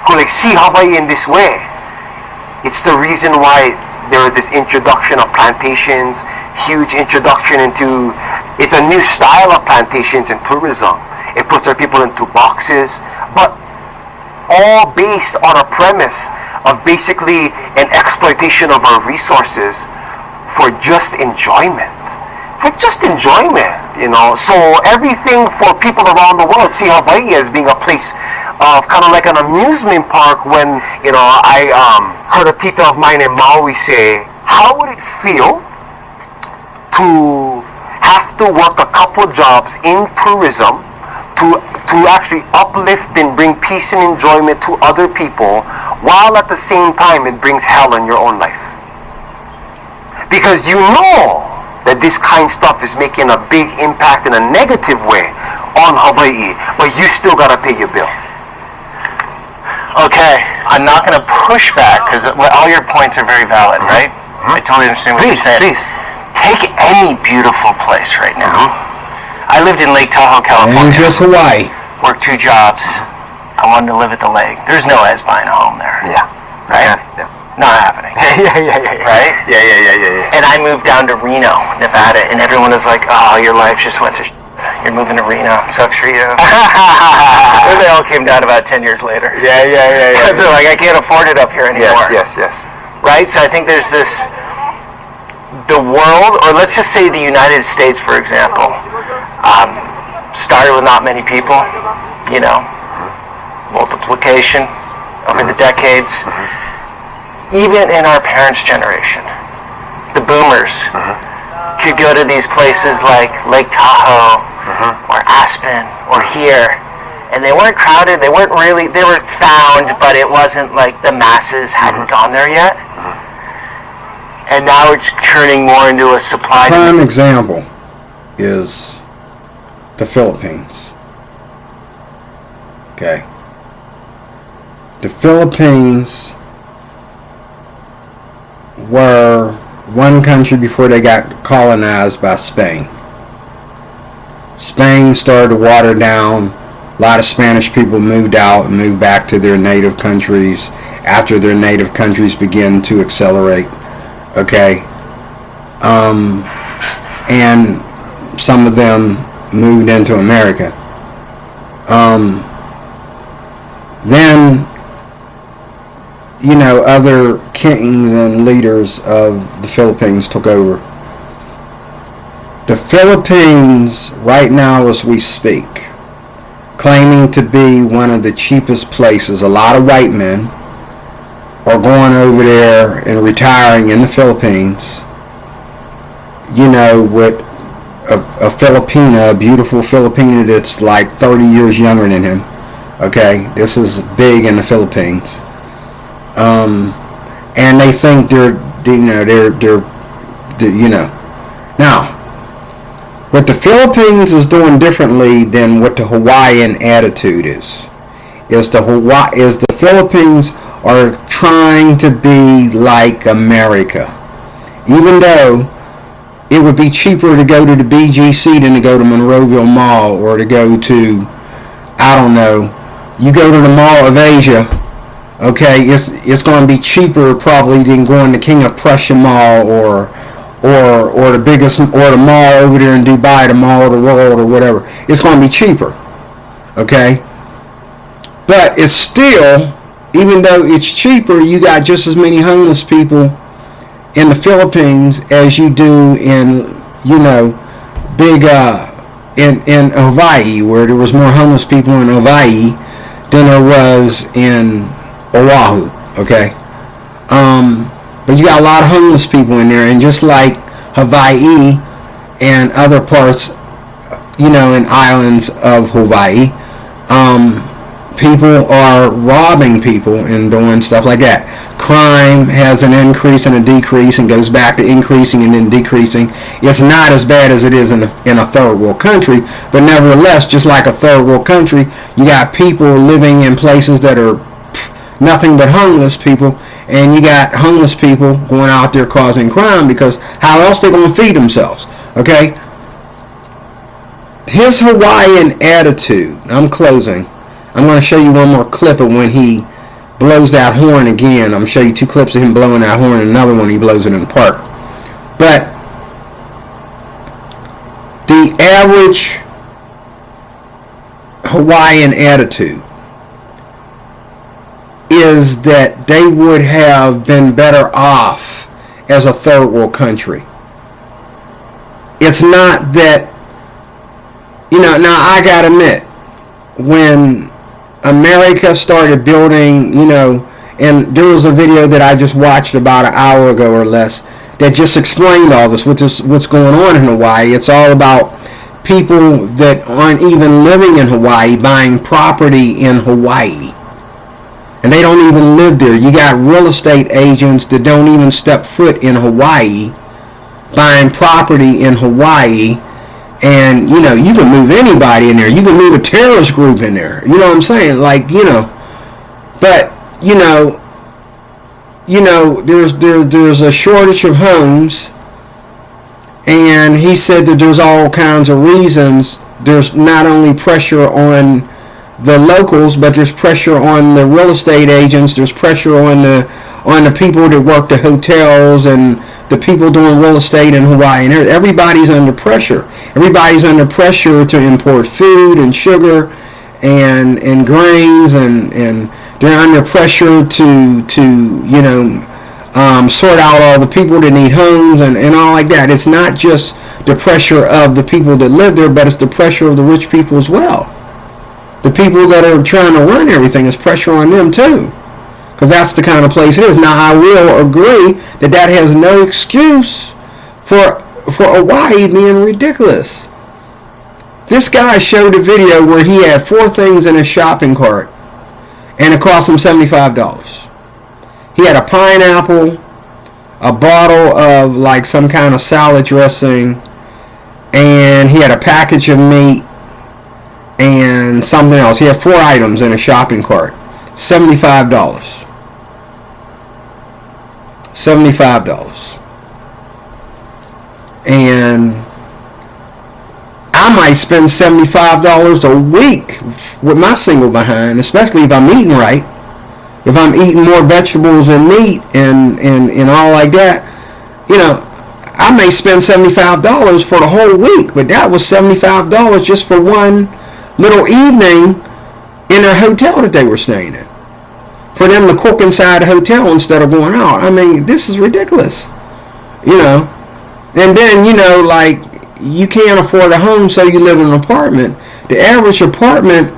who see Hawaii in this way, it's the reason why there is this introduction of plantations, huge introduction into, it's a new style of plantations and tourism. It puts our people into boxes, but all based on a premise of basically an exploitation of our resources for just enjoyment. So everything for people around the world see Hawaii as being a place of kind of like an amusement park. When I heard a tita of mine in Maui say, how would it feel to have to work a couple jobs in tourism to actually uplift and bring peace and enjoyment to other people, while at the same time it brings hell in your own life? Because that this kind of stuff is making a big impact in a negative way on Hawaii, but you still gotta pay your bills. Okay, I'm not gonna push back, because all your points are very valid, right? I totally understand what you're saying. Please. Take any beautiful place right now. I lived in Lake Tahoe, California. And just Hawaii. Worked 2 jobs. I wanted to live at the lake. There's no as buying a home there. Yeah. Right? Yeah. Not happening. Yeah. Right? Yeah. And I moved down to Reno, Nevada, and everyone was like, oh, your life just went to you're moving to Reno. Sucks for you. And they all came down about 10 years later. Yeah. Because they're like, I can't afford it up here anymore. Yes. Right? So I think there's this, the world, or let's just say the United States, for example, started with not many people, multiplication over the decades. Even in our parents' generation, the boomers could go to these places like Lake Tahoe or Aspen or here and they weren't crowded. They weren't really. They were found, but it wasn't like the masses hadn't gone there yet. And now it's turning more into a supply. Prime example is the Philippines. Okay. The Philippines were one country before they got colonized by Spain. Spain started to water down. A lot of Spanish people moved out and moved back to their native countries after their native countries began to accelerate. Okay. And some of them moved into America. Then, you know, other kings and leaders of the Philippines took over. The Philippines, right now as we speak, claiming to be one of the cheapest places. A lot of white men are going over there and retiring in the Philippines, you know, with a Filipina, a beautiful Filipina that's like 30 years younger than him. Okay, this is big in the Philippines. And they think they're now, what the Philippines is doing differently than what the Hawaiian attitude is the Philippines are trying to be like America, even though it would be cheaper to go to the BGC than to go to Monroeville Mall or to go to, I don't know, you go to the Mall of Asia. Okay, it's going to be cheaper probably than going to King of Prussia Mall or the biggest, or the mall over there in Dubai, the Mall of the World or whatever. It's going to be cheaper. Okay, but it's still, even though it's cheaper, you got just as many homeless people in the Philippines as you do in, you know, big in Hawaii, where there was more homeless people in Hawaii than there was in Oahu. Okay, but you got a lot of homeless people in there, and just like Hawaii and other parts, you know, in islands of Hawaii, people are robbing people and doing stuff like that. Crime has an increase and a decrease and goes back to increasing and then decreasing. It's not as bad as it is in a third world country, but nevertheless, just like a third world country, you got people living in places that are nothing but homeless people, and you got homeless people going out there causing crime, because how else they going to feed themselves? Okay, his Hawaiian attitude, I'm closing, I'm going to show you one more clip of when he blows that horn again. I'm going to show you two clips of him blowing that horn, and another one he blows it in the park. But the average Hawaiian attitude is that they would have been better off as a third world country. It's not that, you know, now I gotta admit, when America started building, you know, and there was a video that I just watched about an hour ago or less that just explained all this, what's going on in Hawaii. It's all about people that aren't even living in Hawaii buying property in Hawaii. And they don't even live there. You got real estate agents that don't even step foot in Hawaii buying property in Hawaii. And, you know, you can move anybody in there. You can move a terrorist group in there. You know what I'm saying? Like, you know. But, you know, there's a shortage of homes. And he said that there's all kinds of reasons. There's not only pressure on the locals, but there's pressure on the real estate agents. There's pressure on the people that work the hotels and the people doing real estate in Hawaii. And everybody's under pressure. Everybody's under pressure to import food and sugar and grains, and they're under pressure to you know, sort out all the people that need homes and all like that. It's not just the pressure of the people that live there, but it's the pressure of the rich people as well. The people that are trying to run everything, is pressure on them too, because that's the kind of place it is. Now, I will agree that has no excuse for Hawaii being ridiculous. This guy showed a video where he had 4 things in his shopping cart, and it cost him $75. He had a pineapple, a bottle of like some kind of salad dressing, and he had a package of meat and something else. He had 4 items in a shopping cart. $75. $75. And I might spend $75 a week with my single behind, especially if I'm eating right. If I'm eating more vegetables and meat and all like that, you know, I may spend $75 for the whole week, but that was $75 just for one little evening in a hotel that they were staying in. For them to cook inside the hotel instead of going out. I mean, this is ridiculous. You know. And then, you know, like, you can't afford a home, so you live in an apartment. The average apartment,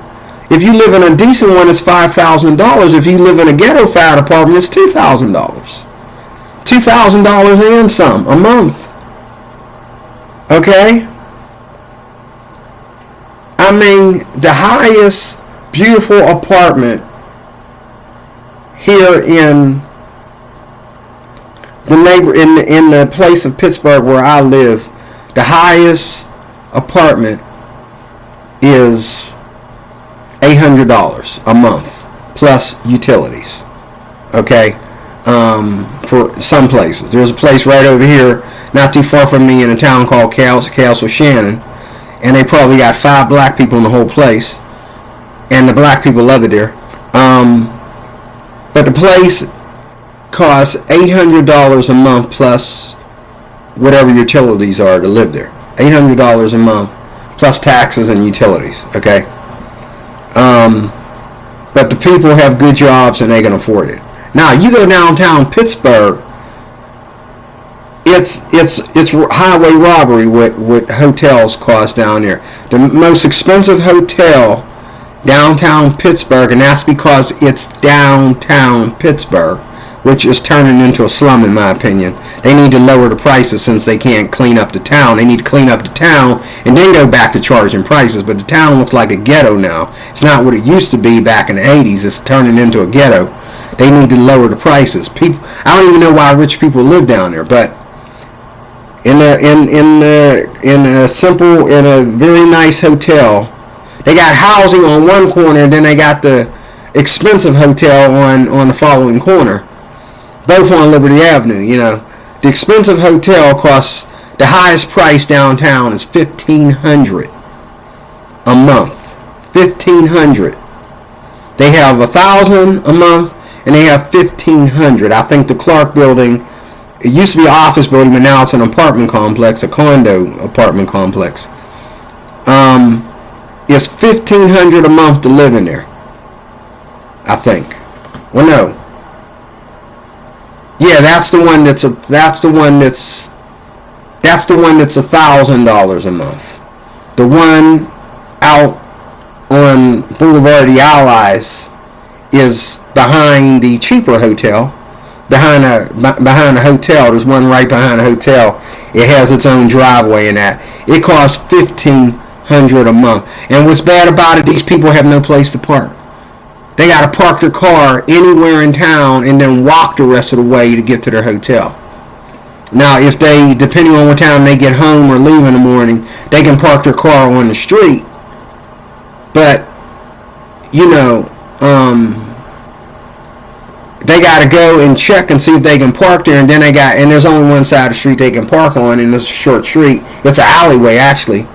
if you live in a decent one, it's $5,000. If you live in a ghetto-fied apartment, it's $2,000. $2,000 and some a month. Okay? I mean, the highest beautiful apartment here in the place of Pittsburgh where I live, the highest apartment is $800 a month plus utilities. Okay, for some places. There's a place right over here, not too far from me, in a town called Castle Shannon, and they probably got 5 black people in the whole place, and the black people love it there. But the place costs $800 a month plus whatever utilities are to live there. $800 a month plus taxes and utilities. Okay. But the people have good jobs and they can afford it. Now you go downtown Pittsburgh, it's highway robbery what hotels cost down there. The most expensive hotel downtown Pittsburgh, and that's because it's downtown Pittsburgh, which is turning into a slum in my opinion. They need to lower the prices since they can't clean up the town. They need to clean up the town and then go back to charging prices. But the town looks like a ghetto now. It's not what it used to be back in the 80s. It's turning into a ghetto. They need to lower the prices. People, I don't even know why rich people live down there, but in a very nice hotel, they got housing on one corner, and then they got the expensive hotel on the following corner. Both on Liberty Avenue, you know. The expensive hotel costs, the highest price downtown is $1,500 a month. $1,500. They have $1,000 a month, and they have $1,500. I think the Clark building, it used to be an office building, but now it's an apartment complex, a condo apartment complex. It's $1,500 a month to live in there, I think. Well, no. Yeah, that's the one that's $1,000 a month. The one out on Boulevard of the Allies is behind the cheaper hotel. Behind a hotel, there's one right behind a hotel. It has its own driveway and that. It costs $1,500 a month. And what's bad about it, these people have no place to park. They got to park their car anywhere in town and then walk the rest of the way to get to their hotel. Now, if they, depending on what time they get home or leave in the morning, they can park their car on the street. But, you know, they got to go and check and see if they can park there, and then there's only one side of the street they can park on, and it's a short street. It's an alleyway, actually.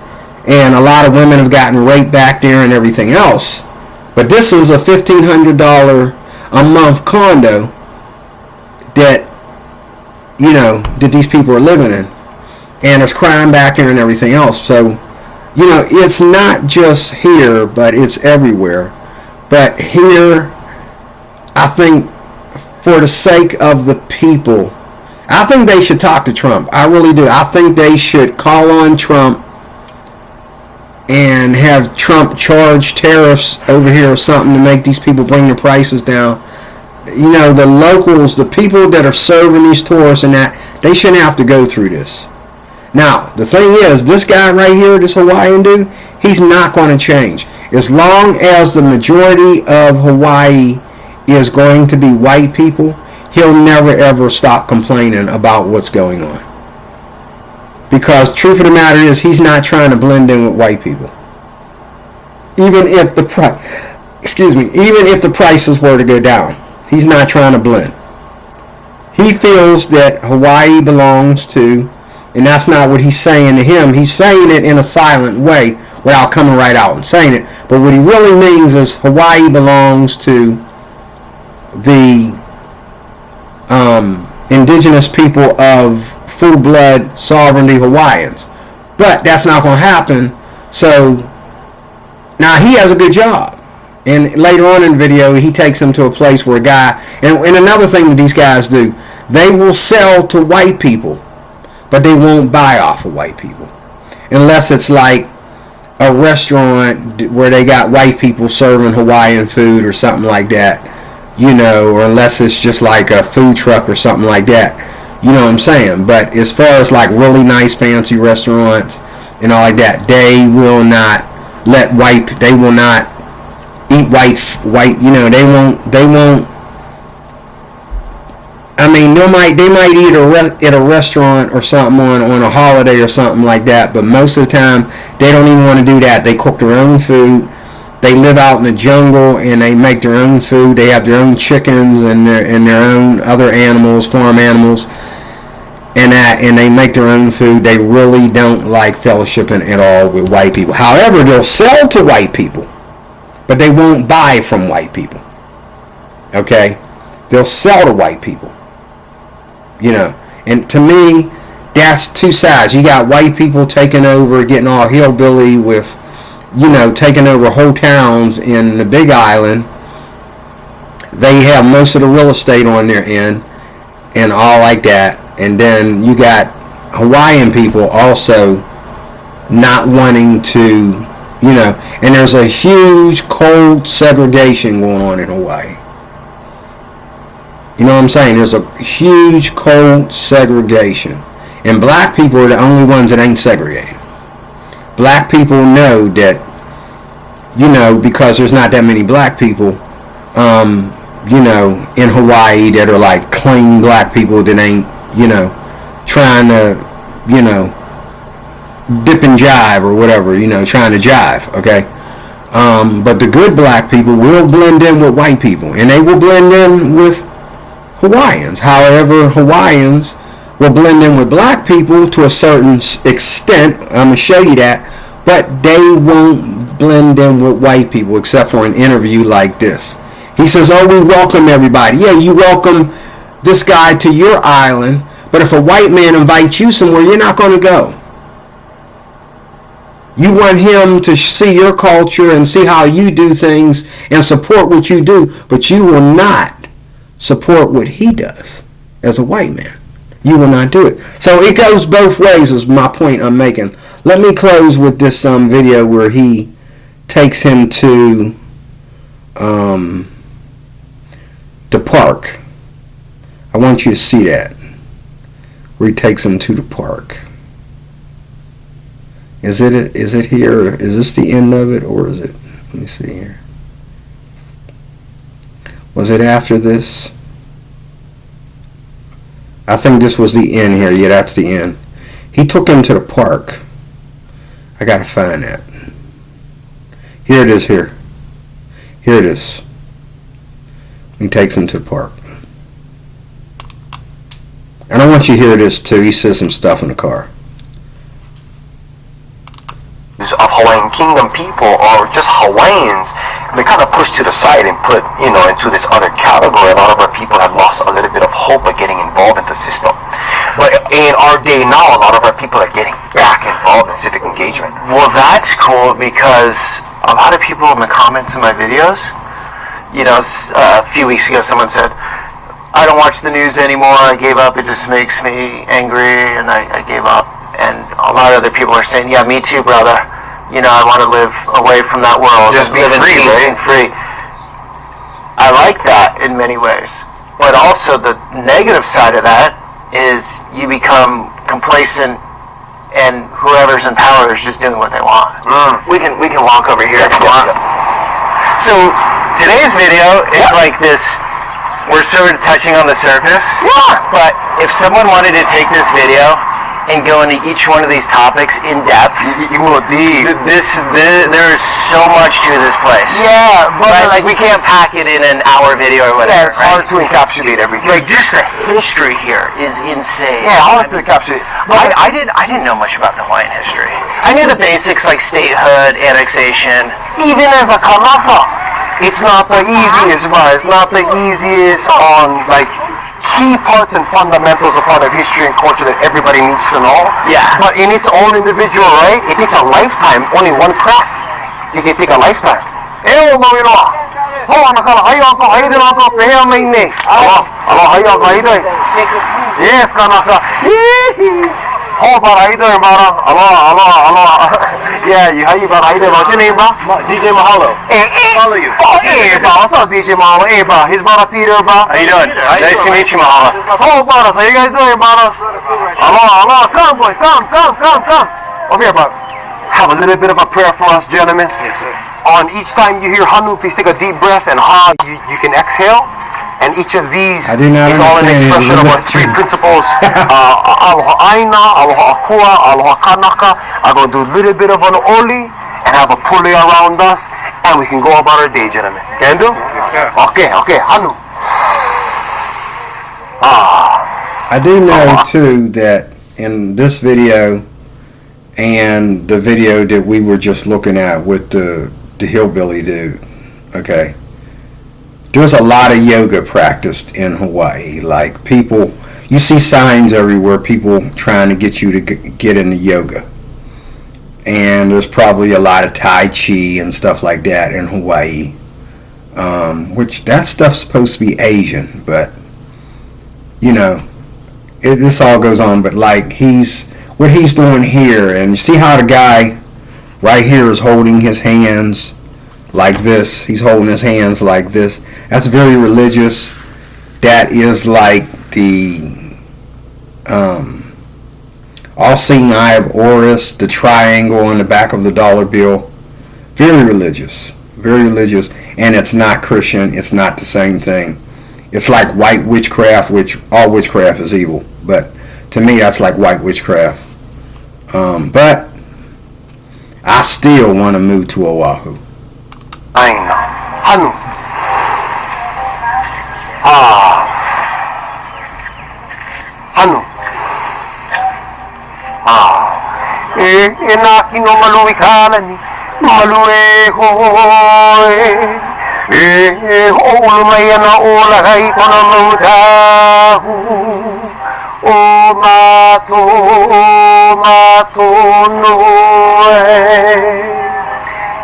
And a lot of women have gotten raped back there and everything else. But this is a $1,500 a month condo that, you know, that these people are living in. And there's crime back there and everything else. So, you know, it's not just here, but it's everywhere. But here, I think, for the sake of the people, I think they should talk to Trump. I really do. I think they should call on Trump and have Trump charge tariffs over here or something to make these people bring their prices down. You know, the locals, the people that are serving these tourists and that, they shouldn't have to go through this. Now, the thing is, this guy right here, this Hawaiian dude, he's not going to change. As long as the majority of Hawaii is going to be white people, he'll never ever stop complaining about what's going on. Because truth of the matter is, he's not trying to blend in with white people. Even if the even if the prices were to go down, he's not trying to blend. He feels that Hawaii belongs to, and that's not what he's saying to him. He's saying it in a silent way without coming right out and saying it. But what he really means is Hawaii belongs to the indigenous people of full-blood sovereignty Hawaiians. But that's not going to happen. So now he has a good job. And later on in the video, he takes him to a place where a guy, and another thing that these guys do, they will sell to white people, but they won't buy off of white people. Unless it's like a restaurant where they got white people serving Hawaiian food or something like that, you know, or unless it's just like a food truck or something like that. You know what I'm saying? But as far as like really nice fancy restaurants and all like that, they will not let they will not eat white, you know, they won't, I mean, they might eat at a restaurant or something on a holiday or something like that, but most of the time, they don't even want to do that. They cook their own food. They live out in the jungle and they make their own food. They have their own chickens and their own other animals, farm animals, and they make their own food. They really don't like fellowshipping at all with white people. However, they'll sell to white people, but they won't buy from white people. Okay? They'll sell to white people. You know, and to me, that's two sides. You got white people taking over, getting all hillbilly with, you know, taking over whole towns in the Big Island. They have most of the real estate on their end and all like that. And then you got Hawaiian people also not wanting to, you know, and there's a huge cold segregation going on in Hawaii. You know what I'm saying? There's a huge cold segregation. And black people are the only ones that ain't segregated. Black people know that, you know, because there's not that many black people, you know, in Hawaii that are like clean black people that ain't, you know, trying to, you know, dip and jive or whatever, you know, trying to jive, okay? But the good black people will blend in with white people, and they will blend in with Hawaiians. However, Hawaiians will blend in with black people to a certain extent. I'm going to show you that. But they won't blend in with white people except for an interview like this. He says, oh, we welcome everybody. Yeah, you welcome this guy to your island, but if a white man invites you somewhere, you're not going to go. You want him to see your culture and see how you do things and support what you do, but you will not support what he does as a white man. You will not do it. So it goes both ways is my point I'm making. Let me close with this video where he takes him to the park. I want you to see that. Where he takes him to the park. Is it here? Is this the end of it, or is it? Let me see here. Was it after this? I think this was the end here. Yeah, that's the end. He took him to the park. I gotta find that. Here it is here. Here it is. He takes him to the park. And I want you to hear this too. He says some stuff in the car. Of Hawaiian Kingdom people or just Hawaiians, they kind of pushed to the side and put, you know, into this other category. A lot of our people have lost a little bit of hope of getting involved in the system. But in our day now, a lot of our people are getting back involved in civic engagement. Well, that's cool because a lot of people in the comments in my videos, you know, a few weeks ago someone said, I don't watch the news anymore, I gave up, it just makes me angry, and I gave up. And a lot of other people are saying, yeah, me too, brother. You know, I want to live away from that world. Just be free, right? Free. I like that in many ways. But also the negative side of that is you become complacent and whoever's in power is just doing what they want. We can walk over here if you want. So today's video is like this. We're sort of touching on the surface. Yeah. But if someone wanted to take this video and go into each one of these topics in depth, You go deep. there is so much to this place. Yeah, but Right? Like we can't pack it in an hour video or whatever. yeah, it's hard to encapsulate everything. Like just the history here is insane. Yeah, hard to encapsulate. I didn't know much about the Hawaiian history. I knew the basics like statehood, annexation. Even as a Kanaka, it's not the easiest, but it's not the easiest on like key parts and fundamentals of part of history and culture that everybody needs to know. Yeah. But in its own individual right, it takes a lifetime, only one craft. It can take a lifetime. Ewan mo yun ah. Oh, nakalahayo ako, hayo din ako, pehe may ne. Hayo ako, hayo din. Yes, Kanaka. Oh, para hayo din, para. Yeah, you hayo para hayo din. What's your name, ba? DJ Mahalo. Follow you. Oh, ba? What's up, DJ Mahalo? Ba? He's brother Peter, ba? How you doing? Nice to meet you, Mahalo. Oh, brothers, how you guys doing, brothers? Come, boys, come. Over here, bro. Have a little bit of a prayer for us, gentlemen. Yes, sir. On each time you hear Hanu, please take a deep breath, and Ha, you can exhale. And each of these I do not is all an understand expression it. of our three principles. Aloha Aina, Aloha Akua, Aloha Kanaka. I'm going to do a little bit of an oli and have a pulley around us, and we can go about our day, gentlemen. Can do? Okay, Hanu. I do know too that in this video and the video that we were just looking at with the hillbilly dude, okay, there's a lot of yoga practiced in Hawaii. Like people, you see signs everywhere, people trying to get you to get into yoga. And there's probably a lot of Tai Chi and stuff like that in Hawaii. Which that stuff's supposed to be Asian, but you know, this all goes on. But like what he's doing here, and you see how the guy right here is holding his hands like this. He's holding his hands like this. That's very religious. That is like the all-seeing eye of Horus, the triangle on the back of the dollar bill. Very religious, and it's not Christian. It's not the same thing. It's like white witchcraft, which all witchcraft is evil. But to me, that's like white witchcraft. But I still want to move to Oahu. Aina. Hanu. Hanu. Inaki no malui kalani. Malue hoy. Ulumaya na ulagay ko na maudahu. O matonoe.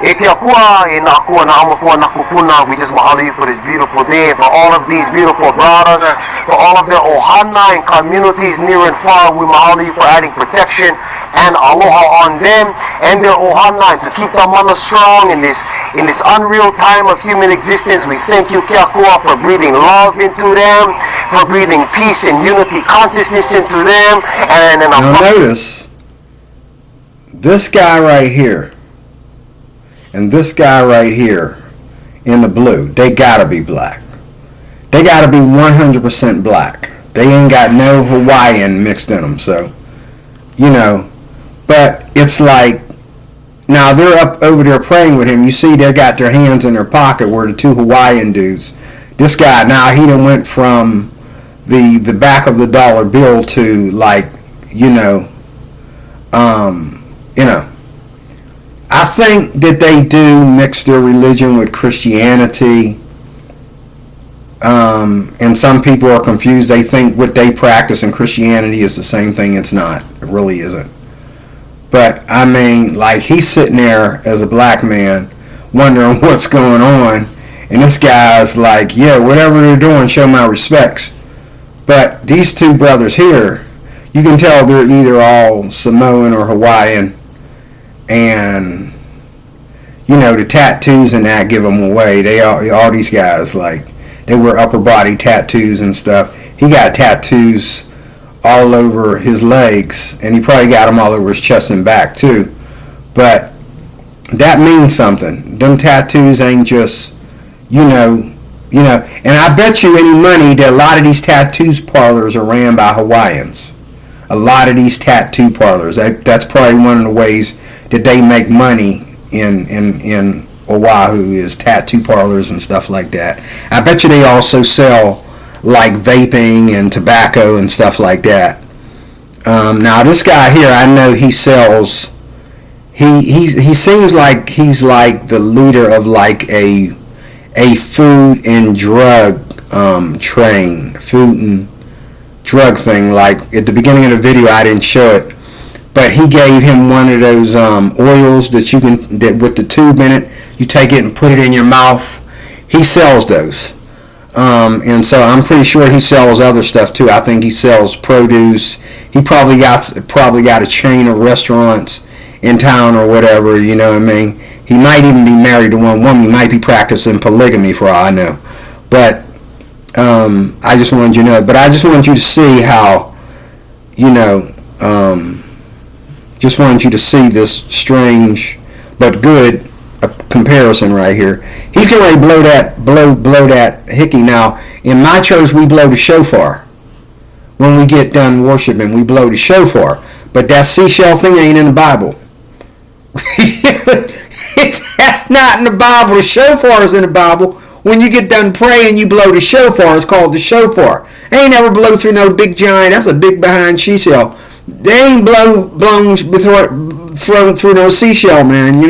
Ekiakua, Inakua, Naamakua, Nakupuna. We just mahalo you for this beautiful day, for all of these beautiful brothers, for all of their ohana and communities near and far. We mahalo you for adding protection and aloha on them and their ohana, and to keep them on strong in this unreal time of human existence. We thank you, Kiakua, for breathing love into them, for breathing peace and unity consciousness into them. And Now notice this guy right here and this guy right here in the blue, they gotta be black. They gotta be 100% black. They ain't got no Hawaiian mixed in them, so, you know. But it's like, now they're up over there praying with him. You see they got their hands in their pocket where the two Hawaiian dudes. This guy, now he done went from the back of the dollar bill to like, you know, I think that they do mix their religion with Christianity, and some people are confused. They think what they practice in Christianity is the same thing. It's not. It really isn't. But, I mean, like, he's sitting there as a black man wondering what's going on, and this guy's like, yeah, whatever they're doing, show my respects. But these two brothers here, you can tell they're either all Samoan or Hawaiian. And, you know, the tattoos and that give them away. All these guys, like, they wear upper body tattoos and stuff. He got tattoos all over his legs, and he probably got them all over his chest and back too. But that means something. Them tattoos ain't just, and I bet you any money that a lot of these tattoo parlors are ran by Hawaiians. A lot of these tattoo parlors. That's probably one of the ways that they make money in Oahu is tattoo parlors and stuff like that. I bet you they also sell like vaping and tobacco and stuff like that. Now this guy here, I know he sells. He seems like he's like the leader of like a food and drug food and drug thing. Like at the beginning of the video, I didn't show it, but he gave him one of those oils that with the tube in it. You take it and put it in your mouth. He sells those, and so I'm pretty sure he sells other stuff too. I think he sells produce. He probably got a chain of restaurants in town or whatever. You know what I mean? He might even be married to one woman. He might be practicing polygamy for all I know. But I just wanted you to know. But I just wanted you to see how, just wanted you to see this strange but good comparison right here. He's getting ready to blow that hickey. Now, in my church, we blow the shofar. When we get done worshiping, we blow the shofar. But that seashell thing ain't in the Bible. That's not in the Bible. The shofar is in the Bible. When you get done praying, you blow the shofar. It's called the shofar. They ain't never blow through no big giant. That's a big behind seashell. They ain't blown through no seashell, man.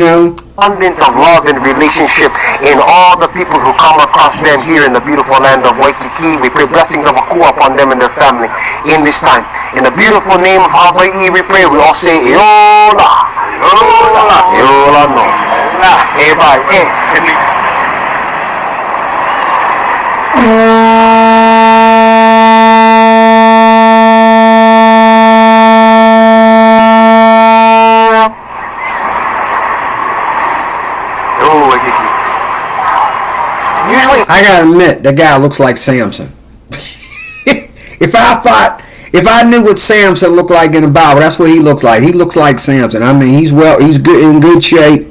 Abundance of love and relationship in all the people who come across them here in the beautiful land of Waikiki. We pray blessings of Akua upon them and their family in this time. In the beautiful name of Hawaii, we pray. We all say, Eola, Eola, Eola, no. I gotta admit, that guy looks like Samson. If I knew what Samson looked like in the Bible, that's what he looks like. He looks like Samson. I mean, he's good, in good shape,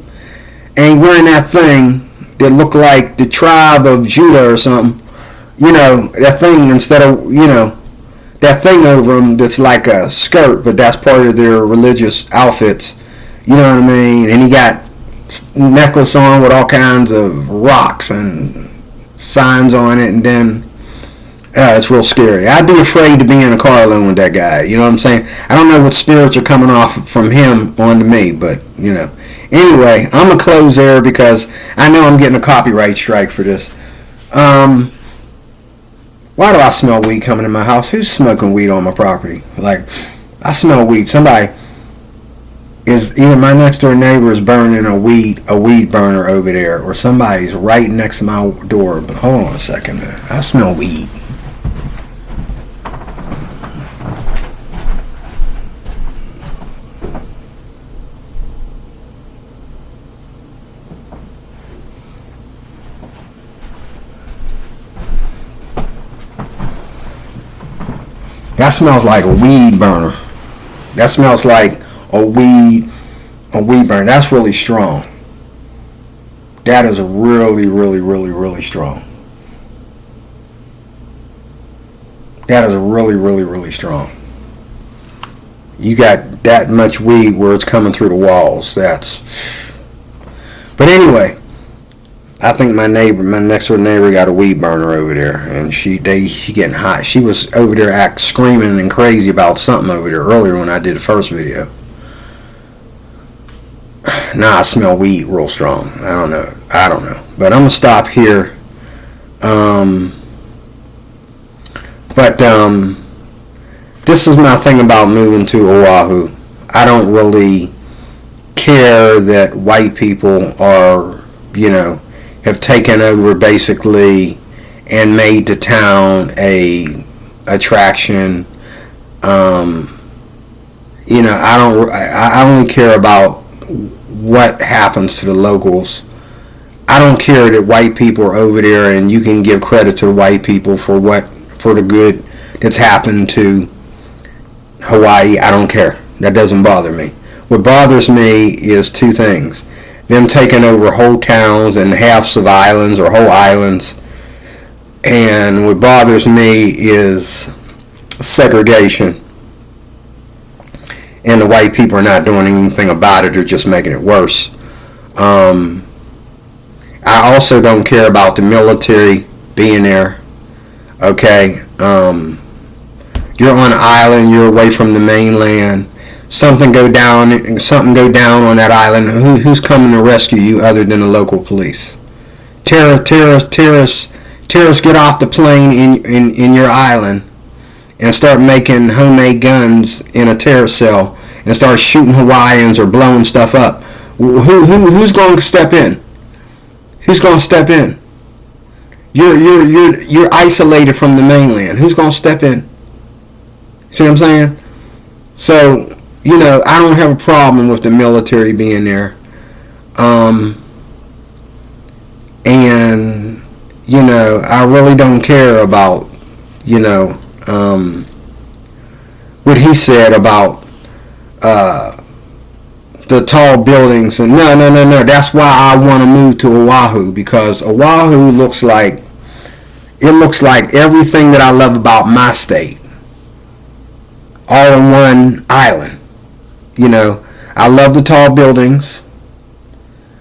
and wearing that thing that looked like the tribe of Judah or something. That thing instead of, that thing over him that's like a skirt, but that's part of their religious outfits. You know what I mean? And he got necklace on with all kinds of rocks and signs on it, and then it's real scary. I'd be afraid to be in a car alone with that guy. You know what I'm saying? I don't know what spirits are coming off from him onto me, but Anyway, I'm gonna close there because I know I'm getting a copyright strike for this. Why do I smell weed coming in my house? Who's smoking weed on my property? Like, I smell weed. Somebody is either my next door neighbor is burning a weed burner over there, or somebody's right next to my door. But hold on a second, man. I smell weed. That smells like a weed burner. That smells like a weed burner. That's really strong. That is really, really, really, really strong. That is really, really, really strong. You got that much weed where it's coming through the walls. But anyway, I think my next door neighbor got a weed burner over there, and she getting hot. She was over there screaming and crazy about something over there earlier when I did the first video. Now I smell weed real strong. I don't know. But I'm gonna stop here. This is my thing about moving to Oahu. I don't really care that white people are, have taken over basically and made the town a attraction. I only care about what happens to the locals. I don't care that white people are over there, and you can give credit to the white people for the good that's happened to Hawaii, I don't care. That doesn't bother me. What bothers me is two things. Them taking over whole towns and halves of islands or whole islands. And what bothers me is segregation. And the white people are not doing anything about it. They're just making it worse. I also don't care about the military being there. Okay. You're on an island. You're away from the mainland. Something go down on that island. Who's coming to rescue you other than the local police? Terrorists get off the plane in your island and start making homemade guns in a terror cell and start shooting Hawaiians or blowing stuff up. Who's going to step in? Who's going to step in? You're isolated from the mainland. Who's going to step in? See what I'm saying? So, I don't have a problem with the military being there. And, I really don't care about, what he said about the tall buildings. And no. That's why I want to move to Oahu, because Oahu looks like everything that I love about my state, all in one island. I love the tall buildings.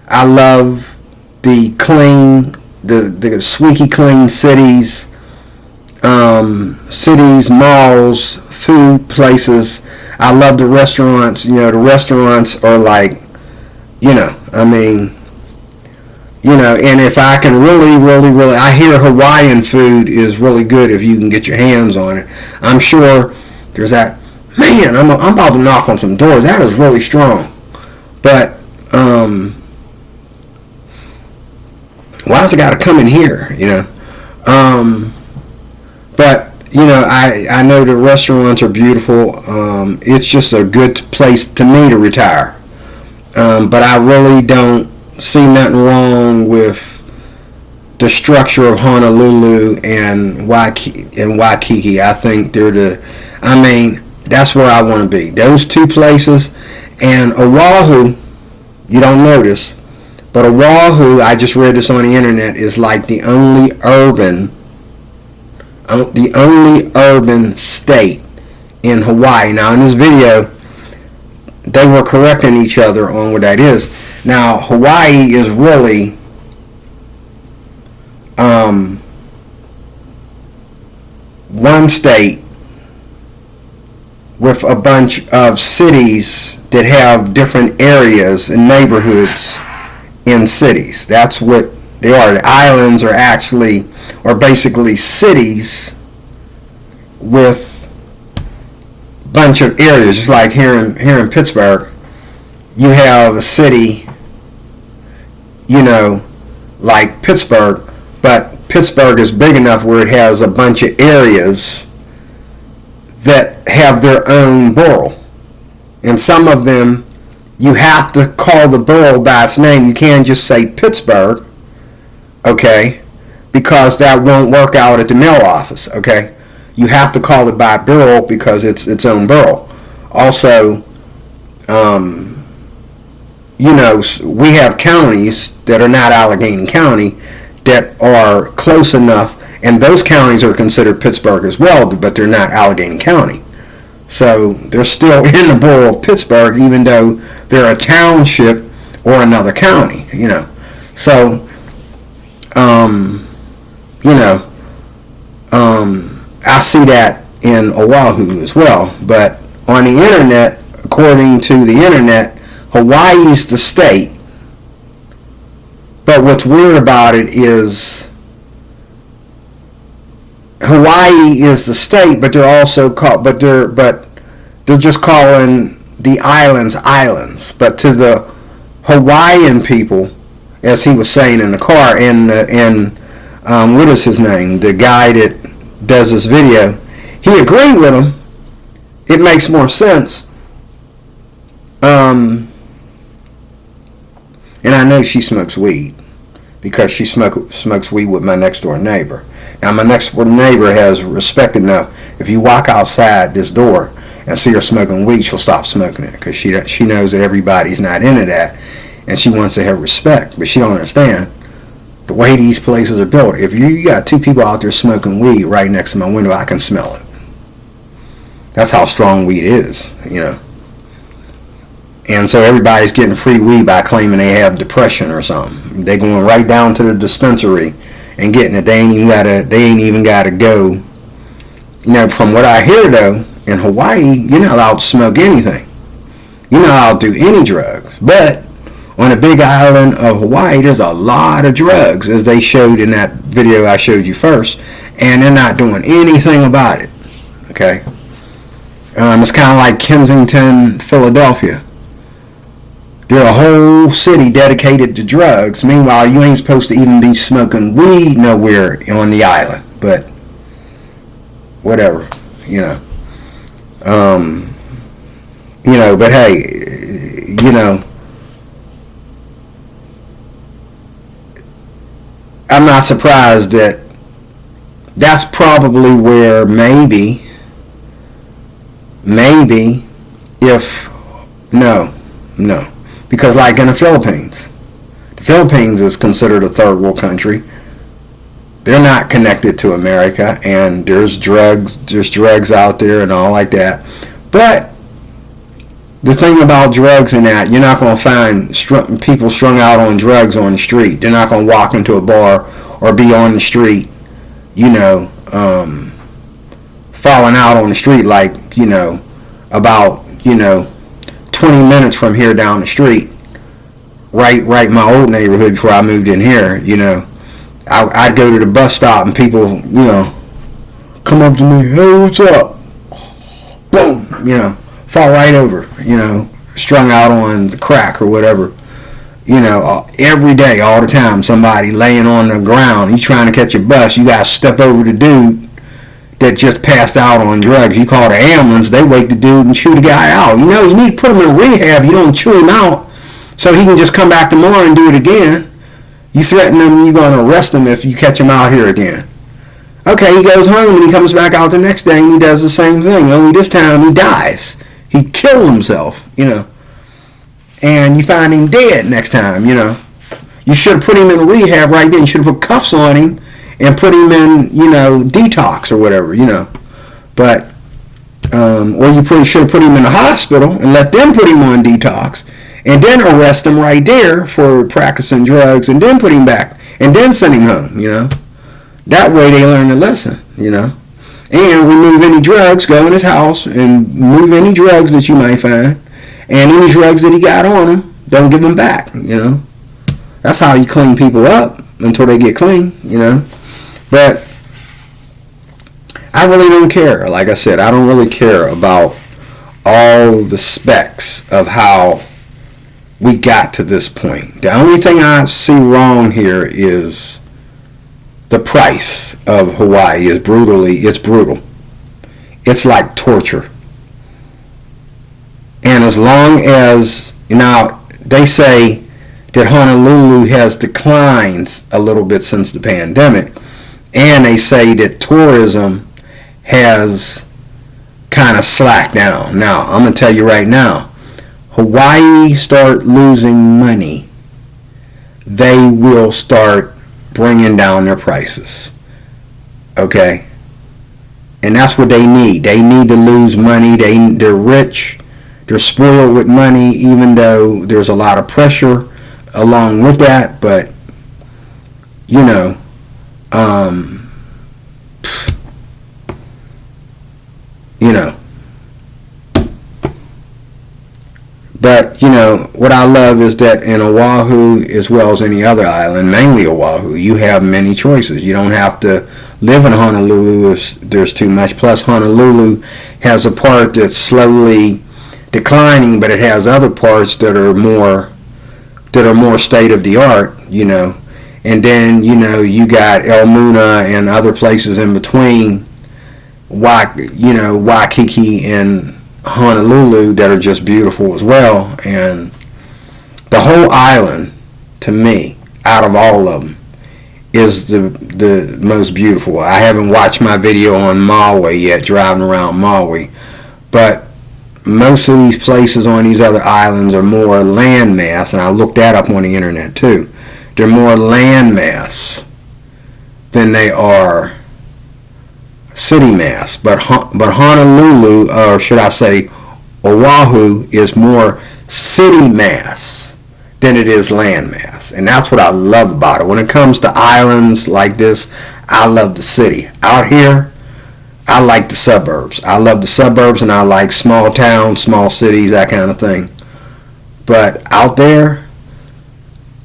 I love the clean, the squeaky clean cities, malls, food places. I love the restaurants. The restaurants are like, and if I can really, I hear Hawaiian food is really good if you can get your hands on it. I'm sure there's that. Man, I'm about to knock on some doors. That is really strong. But, why's it got to come in here, But, I know the restaurants are beautiful. It's just a good place to me to retire. But I really don't see nothing wrong with the structure of Honolulu and Waikiki. I think that's where I want to be. Those two places. And Oahu, you don't notice, but Oahu, I just read this on the internet, is like the only urban state in Hawaii. Now, in this video, they were correcting each other on what that is. Now, Hawaii is really one state with a bunch of cities that have different areas and neighborhoods in cities. That's what they are. The islands are basically cities with a bunch of areas. Just like here in Pittsburgh, you have a city, like Pittsburgh, but Pittsburgh is big enough where it has a bunch of areas that have their own borough. And some of them, you have to call the borough by its name. You can't just say Pittsburgh, okay, because that won't work out at the mail office, okay? You have to call it by borough because it's its own borough. Also, we have counties that are not Allegheny County that are close enough, and those counties are considered Pittsburgh as well, but they're not Allegheny County. So they're still in the borough of Pittsburgh, even though they're a township or another county, So, I see that in Oahu as well. But on the internet, according to the internet, Hawaii's the state. But what's weird about it is Hawaii is the state, but they're also they're just calling the islands islands. But to the Hawaiian people, as he was saying in the car, and what is his name? The guy that does this video, he agreed with him. It makes more sense. And I know she smokes weed because she smokes weed with my next door neighbor. Now, my next door neighbor has respect enough. If you walk outside this door and see her smoking weed, she'll stop smoking it because she knows that everybody's not into that, and she wants to have respect. But she don't understand the way these places are built. If you got two people out there smoking weed right next to my window, I can smell it. That's how strong weed is, you know. And so everybody's getting free weed by claiming they have depression or something. They going right down to the dispensary and getting it. They ain't even gotta go. You know, from what I hear though, in Hawaii, you're not allowed to smoke anything. You're not allowed to do any drugs. But on the big island of Hawaii, there's a lot of drugs, as they showed in that video I showed you first, and they're not doing anything about it. Okay? It's kind of like Kensington, Philadelphia. They're a whole city dedicated to drugs. Meanwhile, you ain't supposed to even be smoking weed nowhere on the island. But whatever, you know. But hey, you know, I'm not surprised that that's probably where maybe if no. Because like in the Philippines is considered a third world country. They're not connected to America, and there's drugs out there and all like that. But the thing about drugs and that, you're not going to find people strung out on drugs on the street. They're not going to walk into a bar or be on the street, you know, falling out on the street like, you know, about, you know, 20 minutes from here down the street, right in my old neighborhood before I moved in here, you know. I'd go to the bus stop and people, you know, come up to me, hey, what's up? Boom, you know, fall right over, you know, strung out on the crack or whatever. You know, every day, all the time, somebody laying on the ground, you trying to catch a bus, you got to step over the dude that just passed out on drugs. You call the ambulance, they wake the dude and chew the guy out. You know, you need to put him in rehab. You don't chew him out so he can just come back tomorrow and do it again. You threaten him, you're going to arrest him if you catch him out here again. Okay, he goes home and he comes back out the next day and he does the same thing. Only this time he dies. He killed himself, you know. And you find him dead next time, you know. You should have put him in rehab right then. You should have put cuffs on him and put him in, you know, detox or whatever, you know. But, or you should have put him in a hospital and let them put him on detox and then arrest him right there for practicing drugs and then put him back and then send him home, you know. That way they learn the lesson, you know. And remove any drugs, go in his house and move any drugs that you might find. And any drugs that he got on him, don't give them back, you know. That's how you clean people up until they get clean, you know. But I really don't care. Like I said, I don't really care about all the specs of how we got to this point. The only thing I see wrong here is the price of Hawaii is it's brutal. It's like torture. And as long as, now they say that Honolulu has declined a little bit since the pandemic, and they say that tourism has kind of slacked down. Now, I'm going to tell you right now, Hawaii start losing money, they will start bringing down their prices. Okay? And that's what they need. They need to lose money. They're rich. They're spoiled with money, even though there's a lot of pressure along with that. But, you know, But, you know, what I love is that in Oahu, as well as any other island, mainly Oahu, you have many choices. You don't have to live in Honolulu if there's too much. Plus, Honolulu has a part that's slowly declining, but it has other parts that are more state of the art, you know. And then, you know, you got El Muna and other places in between, Waikiki and Honolulu, that are just beautiful as well. And the whole island, to me, out of all of them, is the most beautiful. I haven't watched my video on Maui yet, driving around Maui, but most of these places on these other islands are more landmass, and I looked that up on the internet too. They're more landmass than they are city mass. But Honolulu, or should I say Oahu, is more city mass than it is land mass. And that's what I love about it. When it comes to islands like this, I love the city. Out here, I like the suburbs. I love the suburbs, and I like small towns, small cities, that kind of thing. But out there,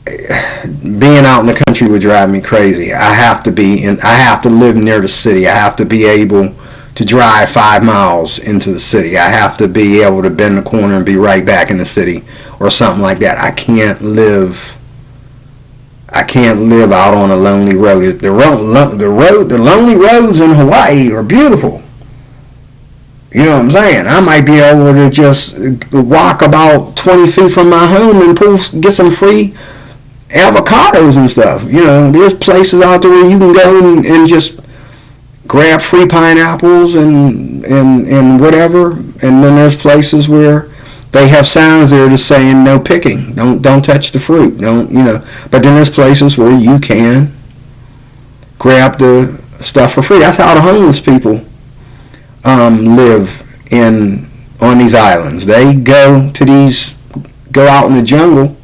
being out in the country would drive me crazy. I have to live near the city. I have to be able to drive 5 miles into the city. I have to be able to bend the corner and be right back in the city, or something like that. I can't live out on a lonely road. The lonely roads in Hawaii are beautiful. You know what I'm saying? I might be able to just walk about 20 feet from my home and get some free avocados and stuff. You know, there's places out there where you can go and just grab free pineapples and whatever. And then there's places where they have signs there just saying no picking. Don't touch the fruit. Don't, you know. But then there's places where you can grab the stuff for free. That's how the homeless people live on these islands. They go out in the jungle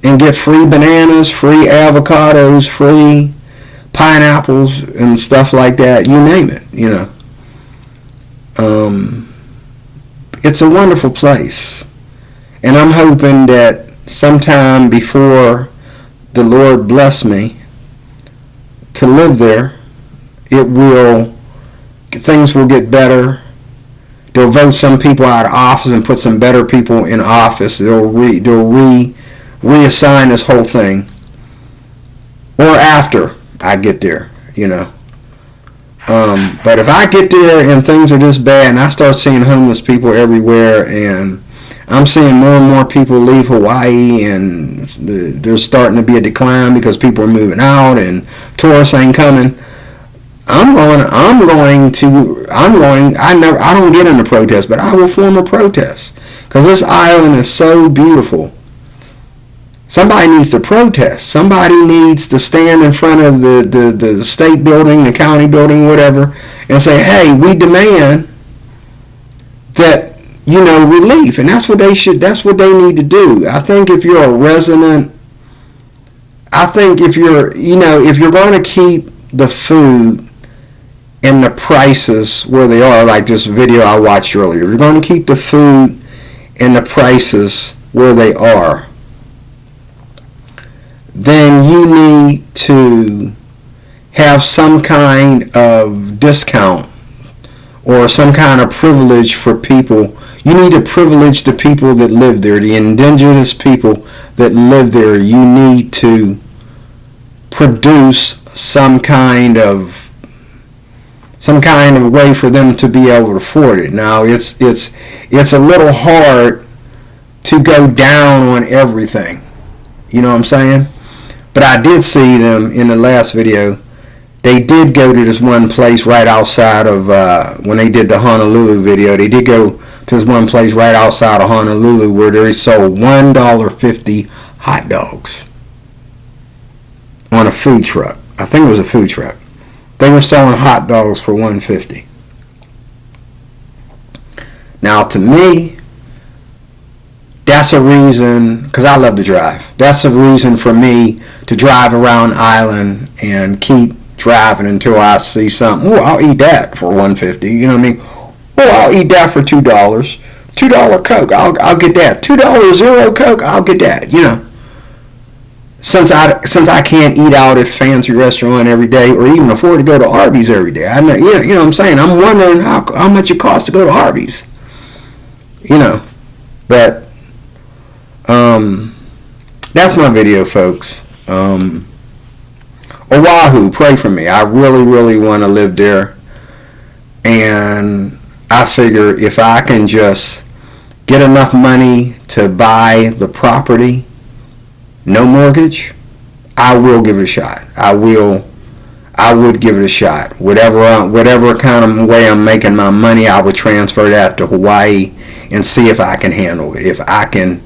and get free bananas, free avocados, free pineapples and stuff like that. You name it, you know. It's a wonderful place. And I'm hoping that sometime before the Lord bless me to live there, things will get better. They'll vote some people out of office and put some better people in office. They'll reassign this whole thing. Or after I get there, you know. But if I get there and things are this bad and I start seeing homeless people everywhere, and I'm seeing more and more people leave Hawaii, and there's starting to be a decline because people are moving out and tourists ain't coming, I don't get into protest, but I will form a protest because this island is so beautiful. Somebody needs to protest. Somebody needs to stand in front of the state building, the county building, whatever, and say, hey, we demand that, you know, relief. And that's what they need to do. I think if you're a resident, if you're going to keep the food and the prices where they are, like this video I watched earlier, if you're going to keep the food and the prices where they are, then you need to have some kind of discount or some kind of privilege for people. You need to privilege the people that live there, the indigenous people that live there. You need to produce some kind of way for them to be able to afford it. Now it's a little hard to go down on everything. You know what I'm saying? But I did see them in the last video. They did go to this one place right outside of, when they did the Honolulu video, they did go to this one place right outside of Honolulu where they sold $1.50 hot dogs on a food truck. I think it was a food truck. They were selling hot dogs for $1.50. Now, to me, that's a reason, because I love to drive. That's a reason for me to drive around the island and keep driving until I see something. Oh, I'll eat that for $1.50. You know what I mean? Oh, I'll eat that for $2. $2 Coke, I'll get that. $2 Zero Coke, I'll get that. You know, since I can't eat out at a fancy restaurant every day, or even afford to go to Arby's every day. I know, you know what I'm saying? I'm wondering how much it costs to go to Arby's. You know, but that's my video, folks. Oahu, pray for me. I really, really want to live there. And I figure if I can just get enough money to buy the property, no mortgage, I will give it a shot. I will I would give it a shot. Whatever kind of way I'm making my money, I would transfer that to Hawaii and see if I can handle it. If I can,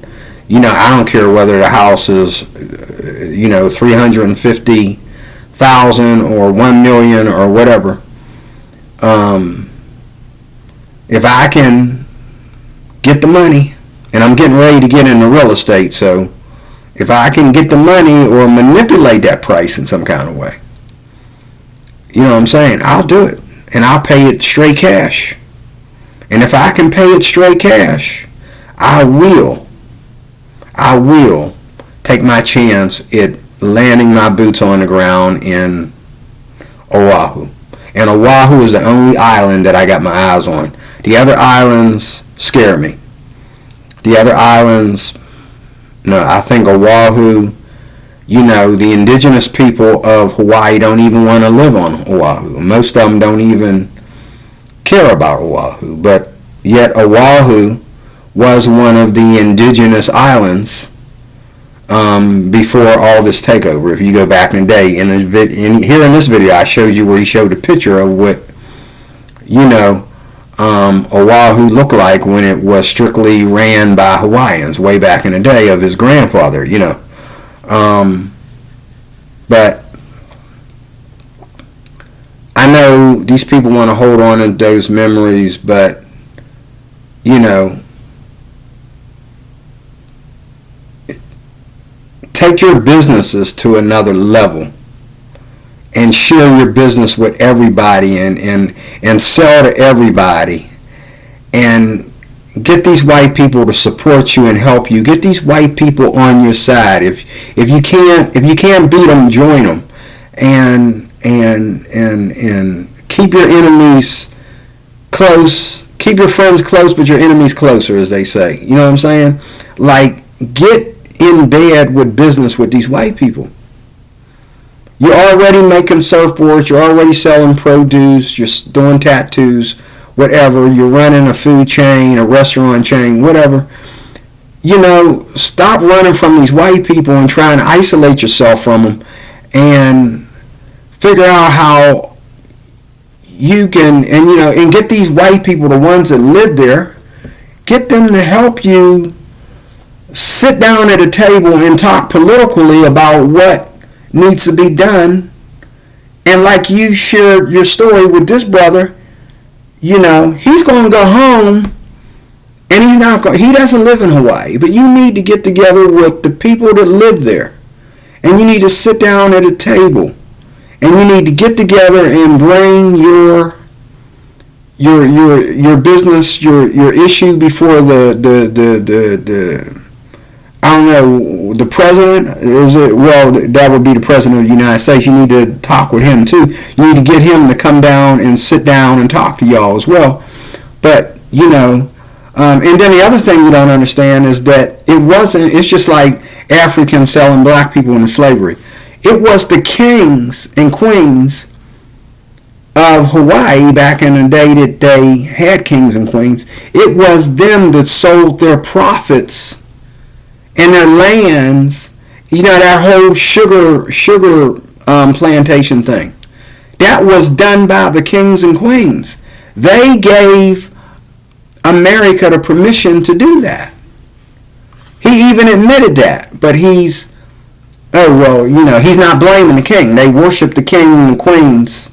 I don't care whether the house is, $350,000 or $1 million or whatever. If I can get the money, and I'm getting ready to get into real estate, so if I can get the money or manipulate that price in some kind of way, you know what I'm saying, I'll do it, and I'll pay it straight cash. And if I can pay it straight cash, I will take my chance at landing my boots on the ground in Oahu. And Oahu is the only island that I got my eyes on. The other islands scare me. The other islands, no, I think Oahu, the indigenous people of Hawaii don't even want to live on Oahu. Most of them don't even care about Oahu. But yet Oahu was one of the indigenous islands before all this takeover. If you go back in the day, here in this video, I showed you where he showed a picture of what, Oahu looked like when it was strictly ran by Hawaiians way back in the day of his grandfather, But I know these people want to hold on to those memories, but, take your businesses to another level and share your business with everybody and sell to everybody and get these white people to support you and help you. Get these white people on your side. If you can't beat them, join them, and keep your enemies close. Keep your friends close, but your enemies closer, as they say. You know what I'm saying? Like, get in bed with business with these white people. You're already making surfboards, you're already selling produce, you're doing tattoos, whatever, you're running a food chain, a restaurant chain, whatever. Stop running from these white people and trying to isolate yourself from them, and figure out how you can, and get these white people, the ones that live there, get them to help you sit down at a table and talk politically about what needs to be done. And like you shared your story with this brother, he's going to go home and he doesn't live in Hawaii, but you need to get together with the people that live there, and you need to sit down at a table, and you need to get together and bring your business, your issue before the I don't know, the president, that would be the president of the United States. You need to talk with him too. You need to get him to come down and sit down and talk to y'all as well. But, and then the other thing you don't understand is that it's just like Africans selling black people into slavery. It was the kings and queens of Hawaii back in the day that they had kings and queens. It was them that sold their profits and their lands, that whole sugar plantation thing. That was done by the kings and queens. They gave America the permission to do that. He even admitted that, but he's not blaming the king. They worship the king and the queens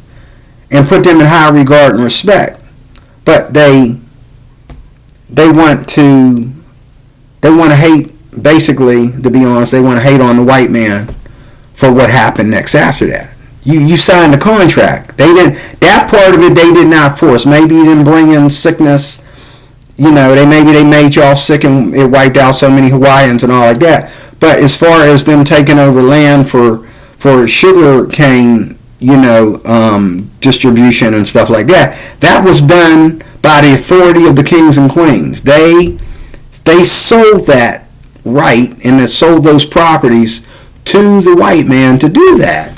and put them in high regard and respect. But they want to hate. Basically, to be honest, they want to hate on the white man for what happened next after that. You signed the contract. That part of it they did not force. Maybe you didn't bring in sickness. They made y'all sick and it wiped out so many Hawaiians and all like that. But as far as them taking over land for sugar cane, distribution and stuff like that, that was done by the authority of the kings and queens. They sold that right, and it sold those properties to the white man to do that.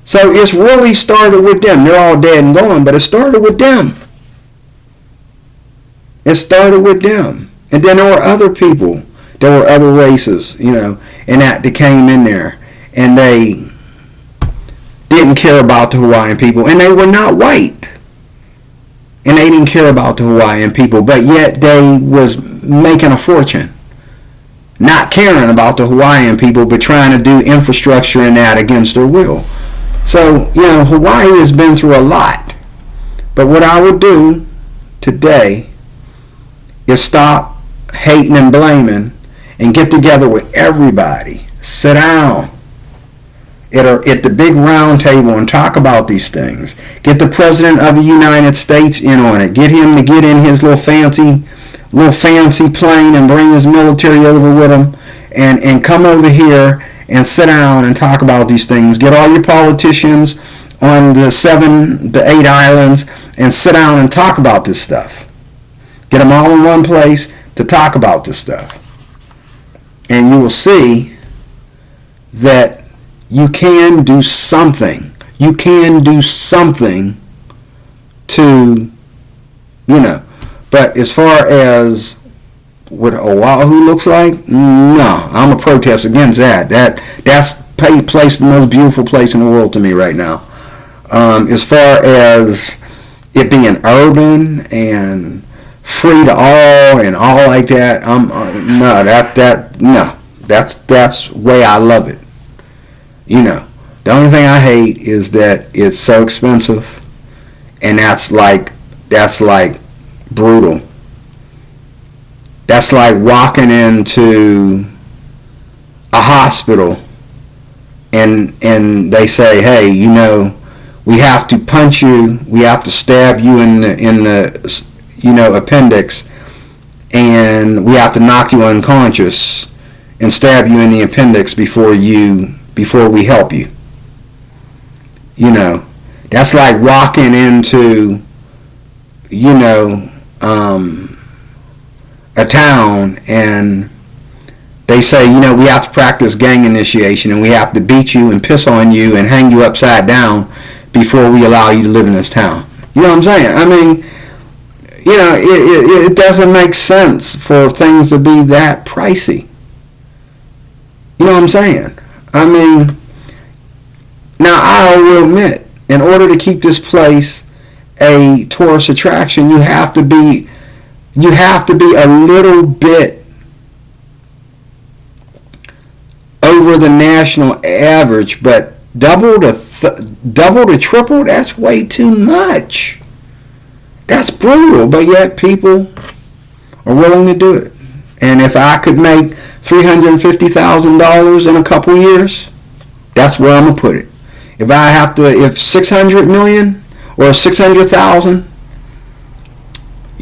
So it's really started with them. They're all dead and gone, but it started with them. It started with them. And then there were other people, there were other races, and that came in there, and they didn't care about the Hawaiian people, and they were not white, and they didn't care about the Hawaiian people, but yet they was making a fortune, not caring about the Hawaiian people, but trying to do infrastructure and that against their will. So, Hawaii has been through a lot. But what I would do today is stop hating and blaming and get together with everybody. Sit down at the big round table and talk about these things. Get the President of the United States in on it. Get him to get in his little fancy plane and bring his military over with him and come over here and sit down and talk about these things. Get all your politicians on the 7 to 8 islands and sit down and talk about this stuff. Get them all in one place to talk about this stuff. And you will see that you can do something. You can do something to, but as far as what Oahu looks like, no, I'm a protest against that. That's place the most beautiful place in the world to me right now. As far as it being urban and free to all and all like that, that's the way I love it. The only thing I hate is that it's so expensive, and that's like brutal. That's like walking into a hospital and they say, hey, we have to punch you, we have to stab you in the appendix, and we have to knock you unconscious and stab you in the appendix before we help you. That's like walking into a town and they say, we have to practice gang initiation and we have to beat you and piss on you and hang you upside down before we allow you to live in this town. You know what I'm saying? I mean, it doesn't make sense for things to be that pricey. You know what I'm saying? I mean, now I will admit, in order to keep this place a tourist attraction, you have to be a little bit over the national average, but double to triple, that's way too much. That's brutal, but yet people are willing to do it. And if I could make $350,000 in a couple years, that's where I'm gonna put it. If 600 million or 600,000,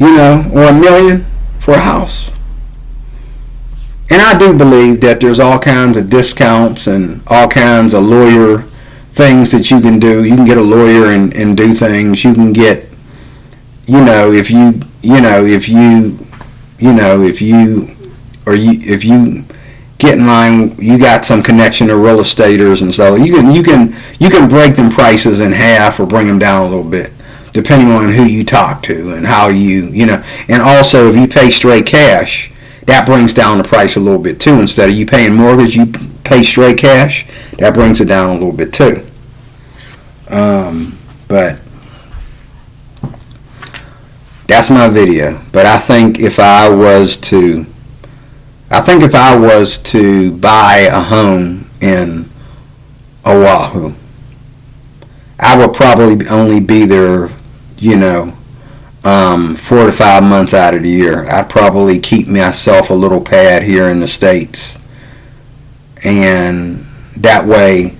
or $1 million for a house. And I do believe that there's all kinds of discounts and all kinds of lawyer things that you can do. You can get a lawyer and do things. You can get, if you get in line, you got some connection to real estaters and so you can break them prices in half or bring them down a little bit, depending on who you talk to and how and also if you pay straight cash, that brings down the price a little bit too. Instead of you paying mortgage, you pay straight cash, that brings it down a little bit too. But that's my video. But I think if I was to buy a home in Oahu, I would probably only be there, 4 to 5 months out of the year. I'd probably keep myself a little pad here in the States. And that way,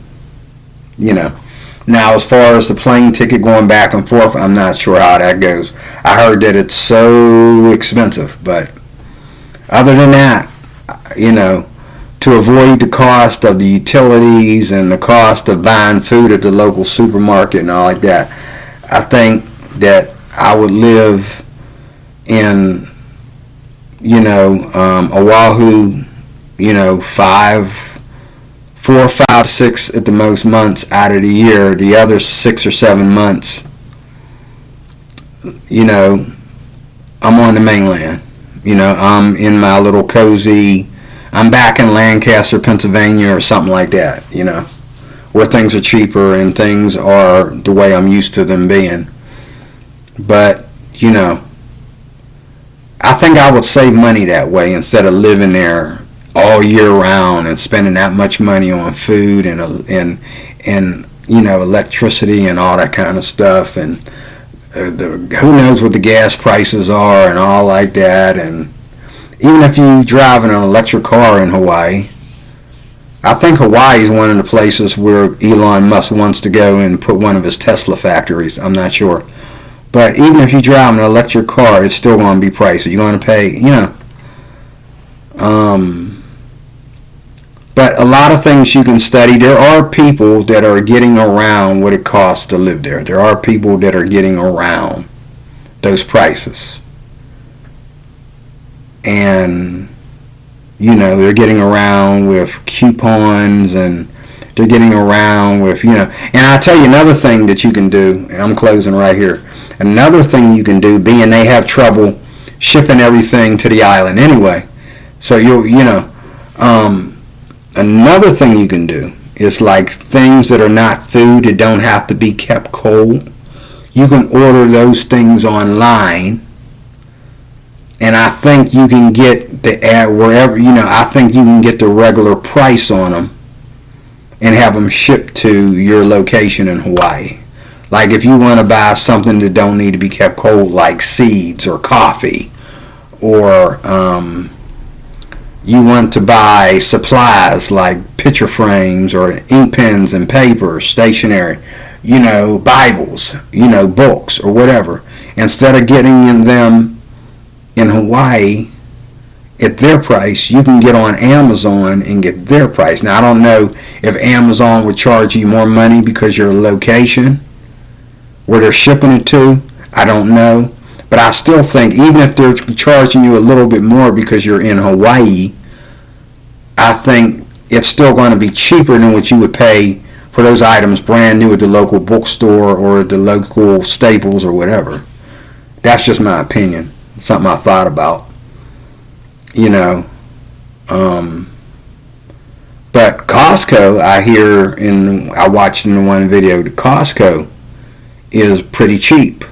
Now, as far as the plane ticket going back and forth, I'm not sure how that goes. I heard that it's so expensive. But other than that, to avoid the cost of the utilities and the cost of buying food at the local supermarket and all like that, I think that I would live in, Oahu, 4, 5, 6 at the most months out of the year. The other 6 or 7 months, I'm on the mainland. I'm in my little cozy, I'm back in Lancaster, Pennsylvania or something like that, where things are cheaper and things are the way I'm used to them being. But, you know, I think I would save money that way instead of living there all year round and spending that much money on food and you know, electricity and all that kind of stuff, and who knows what the gas prices are and all like that. And even if you drive in an electric car in Hawaii, I think Hawaii is one of the places where Elon Musk wants to go and put one of his Tesla factories. I'm not sure. But even if you drive an electric car, it's still going to be pricey. You're going to pay, you know. But a lot of things you can study. There are people that are getting around what it costs to live there. There are people that are getting around those prices. And, you know, they're getting around with coupons, and they're getting around with, you know. And I'll tell you another thing that you can do. I'm closing right here. Another thing you can do, being they have trouble shipping everything to the island anyway. So another thing you can do is like things that are not food that don't have to be kept cold. You can order those things online, and I think you can get wherever, you know, I think you can get the regular price on them and have them shipped to your location in Hawaii. Like if you want to buy something that don't need to be kept cold, like seeds or coffee, or you want to buy supplies like picture frames or ink pens and paper, stationery, you know, Bibles, you know, books or whatever. Instead of getting them in Hawaii at their price, you can get on Amazon and get their price. Now, I don't know if Amazon would charge you more money because your location, where they're shipping it to, I don't know. But I still think, even if they're charging you a little bit more because you're in Hawaii, I think it's still going to be cheaper than what you would pay for those items brand new at the local bookstore or the local Staples or whatever. That's just my opinion. Something I thought about. You know. But Costco, I watched in the one video, the Costco is pretty cheap.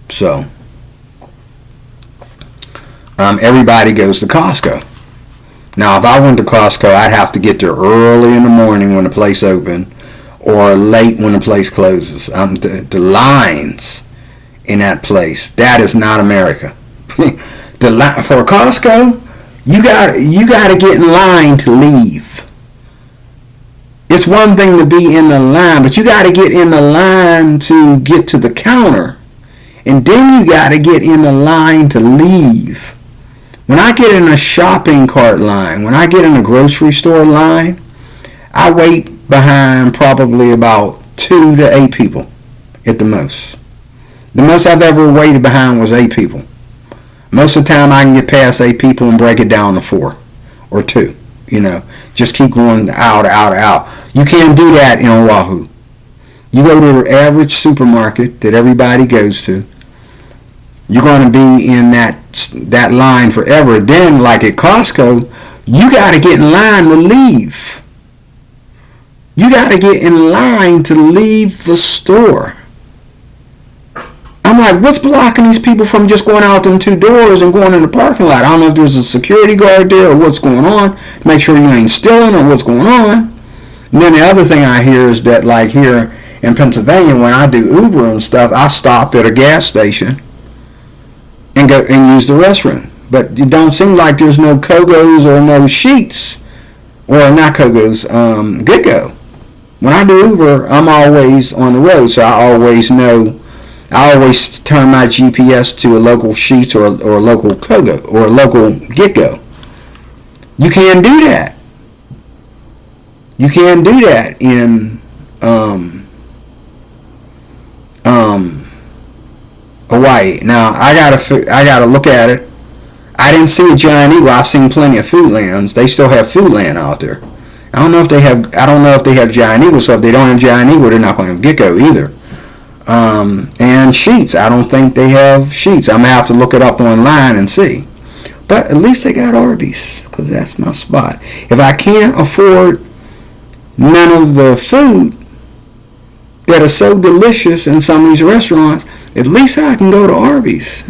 So everybody goes to Costco. Now, if I went to Costco, I'd have to get there early in the morning when the place open, or late when the place closes. The lines in that place, that is not America. For Costco, you got to get in line to leave. It's one thing to be in the line, but you got to get in the line to get to the counter, and then you got to get in the line to leave. When I get in a shopping cart line, when I get in a grocery store line, I wait behind probably about 2 to 8 people at the most. The most I've ever waited behind was 8 people. Most of the time I can get past 8 people and break it down to 4 or 2. You know, just keep going out. You can't do that in Oahu. You go to the average supermarket that everybody goes to, you're going to be in that line forever. Then, like at Costco, you got to get in line to leave. You got to get in line to leave the store. I'm like, what's blocking these people from just going out them 2 doors and going in the parking lot? I don't know if there's a security guard there or what's going on to make sure you ain't stealing or what's going on. And then the other thing I hear is that, like here in Pennsylvania, when I do Uber and stuff, I stop at a gas station and go and use the restroom. But it don't seem like there's no Kogos or no Sheets, or not Kogos, Good-Go. When I do Uber, I'm always on the road, so I always know. I always turn my GPS to a local Sheets or a local Kogo or a local Get-Go. You can't do that. You can't do that in Hawaii. Now I gotta look at it. I didn't see a Giant Eagle. I've seen plenty of Foodlands. They still have Foodland out there. I don't know if they have Giant Eagle. So if they don't have Giant Eagle, they're not going to have Get-Go either. And Sheets. I don't think they have Sheets. I'm gonna have to look it up online and see. But at least they got Arby's, because that's my spot. If I can't afford none of the food that is so delicious in some of these restaurants, at least I can go to Arby's,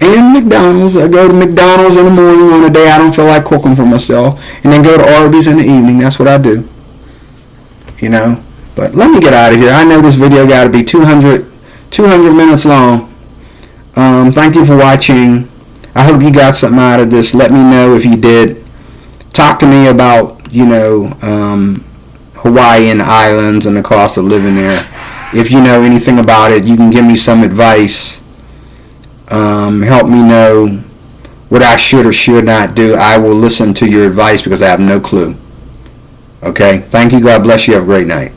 and McDonald's. I go to McDonald's in the morning on a day I don't feel like cooking for myself, and then go to Arby's in the evening. That's what I do. But let me get out of here. I know this video got to be 200 minutes long. Thank you for watching. I hope you got something out of this. Let me know if you did. Talk to me about, Hawaii and islands and the cost of living there. If you know anything about it, you can give me some advice. Help me know what I should or should not do. I will listen to your advice because I have no clue. Okay? Thank you. God bless you. Have a great night.